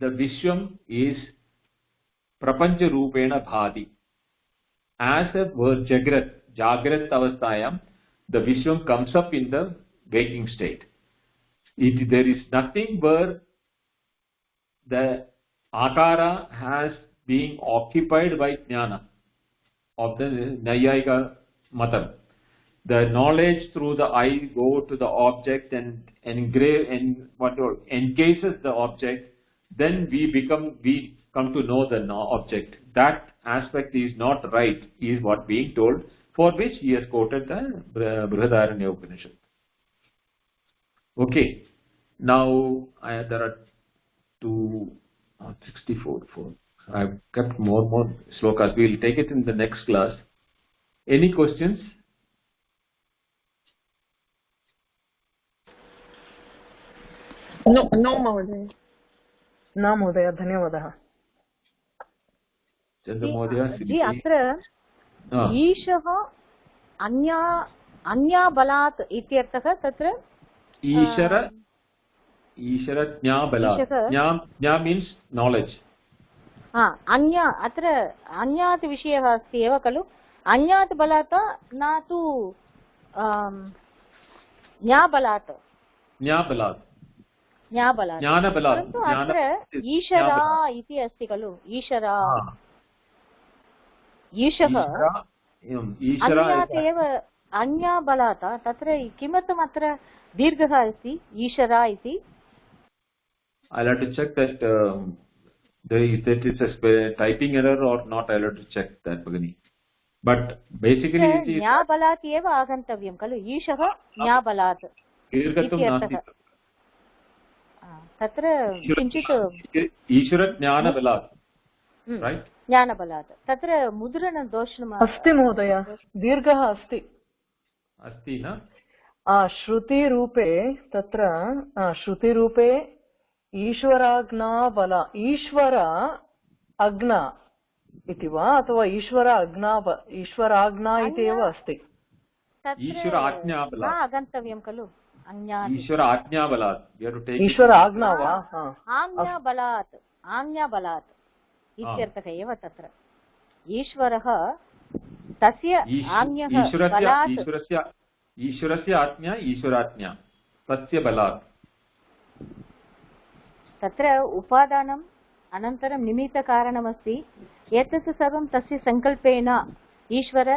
the Vishwam is Prapancha Rupena Bhadi. As a word Jagrat Avastayam, the Vishwam comes up in the waking state. There is nothing where the Akara has been occupied by Jnana of the Nayayika Matam. The knowledge through the eye go to the object and encases the object, then we come to know the object. That aspect is not right, is what being told, for which he has quoted the Brihadaranya Upanishad. Okay, now there are 264. I have kept more slokas. We will take it in the next class. Any questions? No, Mahoday. न महोदय धन्यवादः. जी अत्र ईशः अन्या बलात् इत्यर्थः तत्र ईश्वर ज्ञा means knowledge. अन्या अत्र अन्यात् विषयः अस्ति एव खलु. अन्यात् बलात् न तु ज्ञाबलात् परन्तु अत्र ईशरा इति अस्ति खलु. ईशः अन्यात् एव अन्या बलात् तत्र किमर्थम् अत्र दीर्घः अस्ति ईशरा इति? I'll have to check that that is a typing error or not. I'll have to check that, Bhagini. But basically it is ज्ञाबलात् एव आगन्तव्यं खलु. ईशः ज्ञाबलात् इत्यर्थः. तत्र किञ्चित् ईश्वरज्ञानबलात्, right? ज्ञानबलात् तत्र मुद्रणदोषम् अस्ति महोदय. दीर्घः अस्ति न श्रुतिरूपे. तत्र श्रुतिरूपे ईश्वराज्ञा ईश्वर अज्ञा इति वा अथवा ईश्वराज्ञा इति एव अस्ति. तत्र आगन्तव्यं खलु. Anyati. Ishvara Ajna Balat. We have to take ईश्वर आज्ञा वा आज्ञाबलात् इत्यर्थः एव तत्र ईश्वरः तस्य आज्ञः बलात् ईश्वरस्य आज्ञा ईश्वराज्ञा तस्य बलात् तत्र उपादानम् अनन्तरं निमित्तकारणमस्ति एतत् सर्वं तस्य सङ्कल्पेन ईश्वर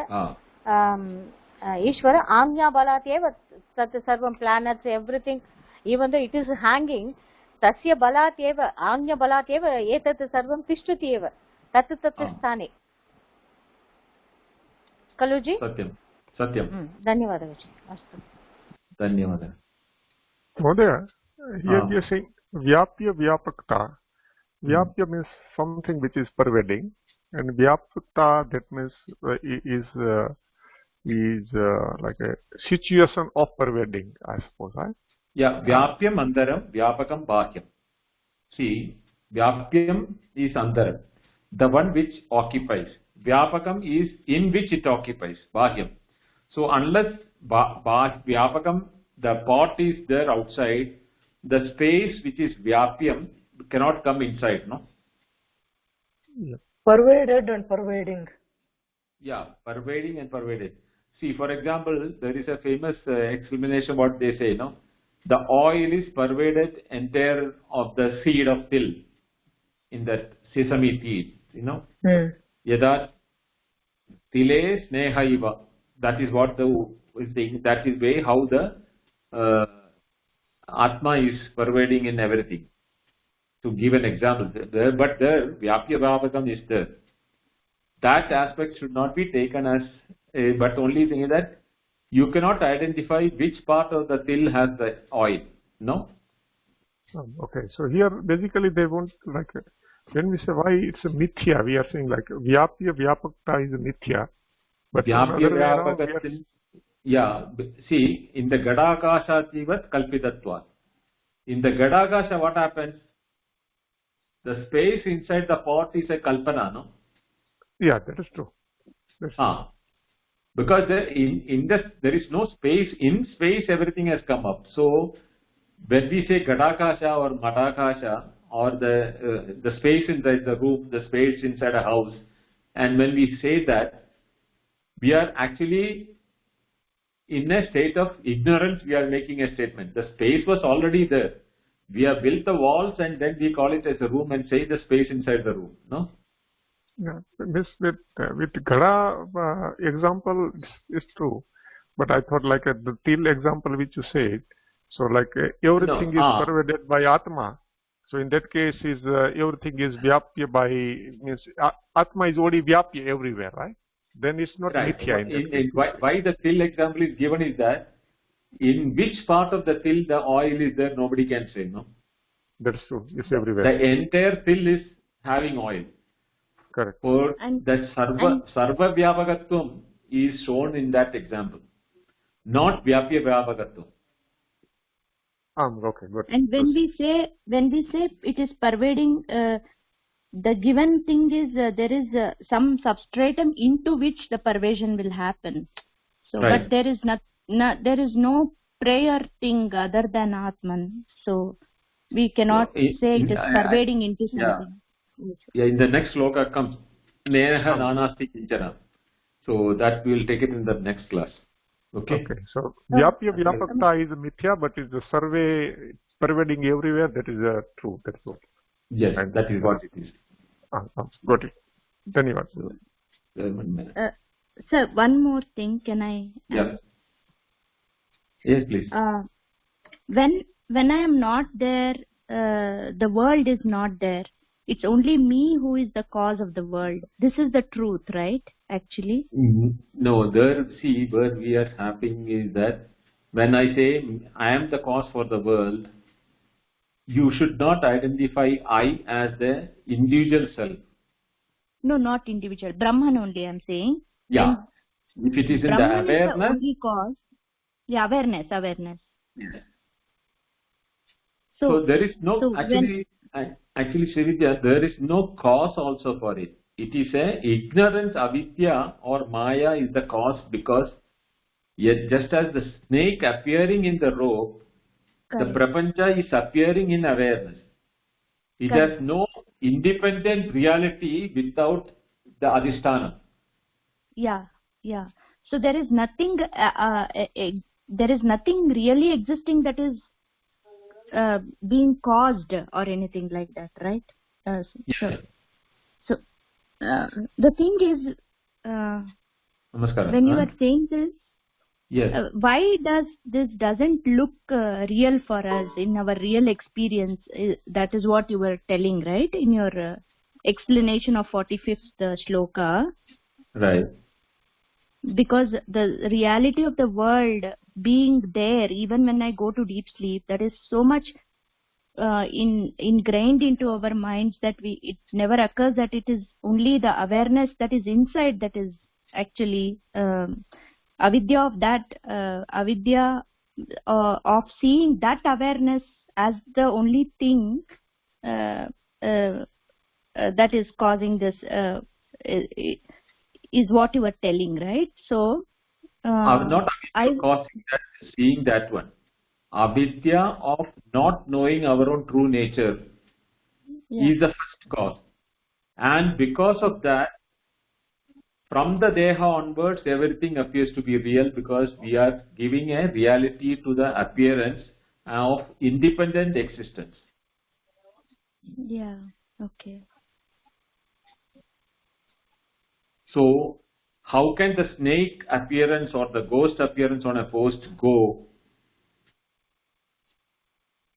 आज्ञाबलात् एव तत् सर्वं planets everything even though it is hanging tasya balat eva agnya balat eva etat sarvam tishtati eva tat स्थाने खलु जी सत्यं सत्यं धन्यवादः जी अस्तु धन्यवादः महोदय here we are saying vyapya vyapakta. Vyapya means something which is pervading, and vyapakta that means is like a situation of pervading, I suppose, right? Yeah, vyapyam andaram, vyapakam bahyam. See, vyapyam is andaram, the one which occupies. Vyapakam is in which it occupies, bahyam. So unless vyapakam, the pot is there outside, the space which is vyapyam cannot come inside, no? Yeah. Pervaded and pervading. Yeah, pervading and pervaded. See, for example, there is a famous explanation what they say, no? The oil is pervaded entire of the seed of till in that sesame seed, you know? Yada tile snehaiva. That is what the thing, that is way how the Atma is pervading in everything. To give an example, there, but there, Vyapya Vyapakam is there. That aspect should not be taken as, but only thing is that you cannot identify which part of the till has the oil, no? Okay, so here basically they want like, when we say why it's a mithya, we are saying like Vyapya Vyapakta is a mithya. But Vyapya Vyapakatil, yeah, see, in the Gadakasha Jivat Kalpitatva. In the Gadakasha, what happens? The space inside the pot is a kalpana, no? Yeah, that is true. That's true. Because there, there is no space. In space, everything has come up. So, when we say Gadakasha or Matakasha, or the space inside the room, the space inside a house, and when we say that, we are actually in a state of ignorance, we are making a statement. The space was already there. We have built the walls and then we call it as a room and say the space inside the room, no? Yeah, this with Gada example is true, but I thought like the till example which you said, so like everything is pervaded by Atma. So in that case, is everything is Vyapya by, means Atma is already Vyapya everywhere, right? Then it's not mithya in that case. Why the till example is given is that in which part of the till the oil is there, nobody can say, no? That's true. It's everywhere. The entire till is having oil. Correct. For that Sarva Vyapakatvam is shown in that example, not Vyapya Vyapakatvam. Okay, good. And when we say it is pervading, the given thing is there is some substratum into which the pervasion will happen. So, but there is no prior thing other than Atman. So we cannot say it is pervading into something. Yeah, in the next sloka comes Neha Nanasti Kinchana. So that we will take it in the next class. Okay. Okay. So Vyapya Vyapakta is mithya, but is the survey pervading everywhere. That is true. That's true. Yes, and that is what it is. Got it. Dhanyavad. Sir, one more thing. Can I? Yeah. Yes, please. When I am not there, the world is not there. It's only me who is the cause of the world. This is the truth, right? Actually. No, there, see, where we are happening is that when I say I am the cause for the world, you should not identify I as the individual self. No, not individual. Brahman only, I am saying. Yeah. If it is in Brahman the awareness. Is the only cause. Yeah, awareness. Yes. So there is no, actually Sri Vidya, there is no cause also for it. It is a ignorance, avidya or maya is the cause, because Yet just as the snake appearing in the rope, Correct. the prapancha is appearing in awareness. It Correct. has no independent reality without the adhisthanam. Yeah, yeah. So there is nothing. There is nothing really existing that is being caused or anything like that, right? Yes. So the thing is, Namaskaram. when you are saying this, yes. Why does this doesn't look real for us in our real experience? That is what you were telling, right, in your explanation of 45th shloka. Right. Because the reality of the world being there, even when I go to deep sleep, that is so much ingrained into our minds that it never occurs that it is only the awareness that is inside that is actually avidya of that avidya of seeing that awareness as the only thing that is causing this is what you were telling, right? So not causing that, seeing that one. Avidya of not knowing our own true nature is the first cause. And because of that, from the Deha onwards, everything appears to be real because we are giving a reality to the appearance of independent existence. Yeah, okay. So, how can the snake appearance or the ghost appearance on a post go?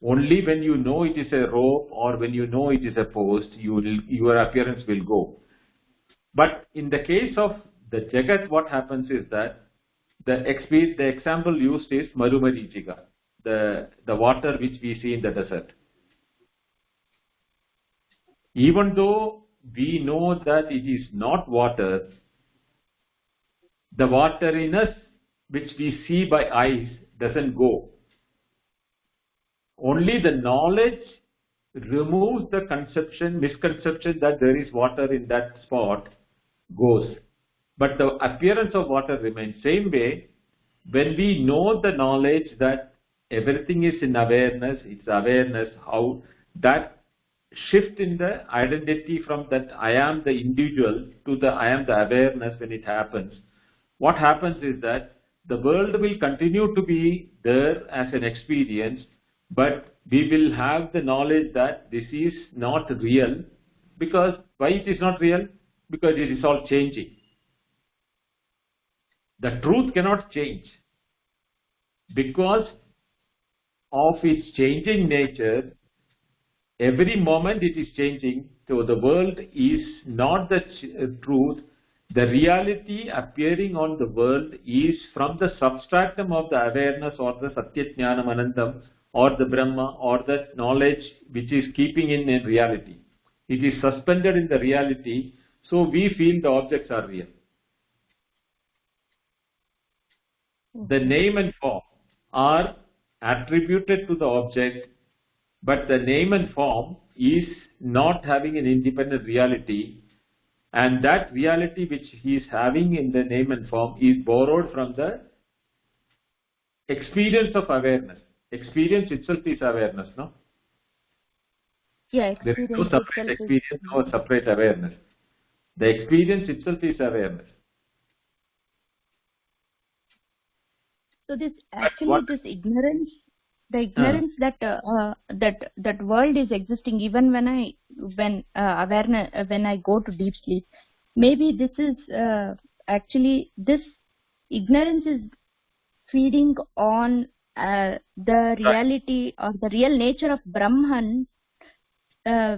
Only when you know it is a rope or when you know it is a post, your appearance will go. But in the case of the Jagat, what happens is that the example used is Marumarichika, the water which we see in the desert. Even though we know that it is not water, the water in us which we see by eyes doesn't go. Only the knowledge removes the misconception that there is water in that spot goes. But the appearance of water remains. Same way, when we know the knowledge that everything is in awareness, it's awareness, how that shift in the identity from that I am the individual to the I am the awareness, when it happens, what happens is that the world will continue to be there as an experience, but we will have the knowledge that this is not real. Because why it is not real? Because it is all changing. The truth cannot change because of its changing nature. Every moment it is changing. So the world is not the truth. The reality appearing on the world is from the substratum of the awareness or the Satyajnanam Anandam or the Brahma or the knowledge which is keeping in reality. It is suspended in the reality, so we feel the objects are real. The name and form are attributed to the object, but the name and form is not having an independent reality, and that reality which he is having in the name and form is borrowed from the experience of awareness. Experience itself is awareness, no? Yeah, there is no separate experience, no separate awareness. The experience itself is awareness. So this actually this ignorance, the ignorance that that world is existing, even when awareness when I go to deep sleep, maybe this is actually this ignorance is feeding on the reality or the real nature of Brahman,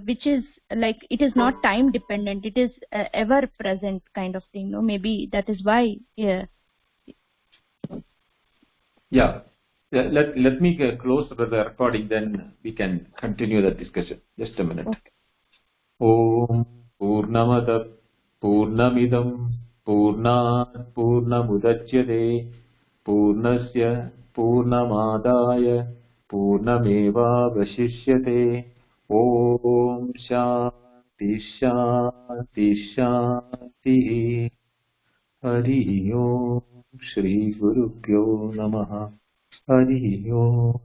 which is like it is not time dependent, it is ever present kind of thing. No, maybe that is why. Yeah. Let me close the recording, then we can continue the discussion. Just a minute. Okay. Om Purnamada Purnamidam Purnat Purnamudachyate Purnasya Purnamadaya Purnameva Vashishyate. Om Shanti Shanti Shanti. Hari Om. श्रीगुरुभ्यो नमः। हरिः ओम्।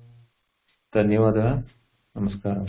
धन्यवादः। नमस्कारः।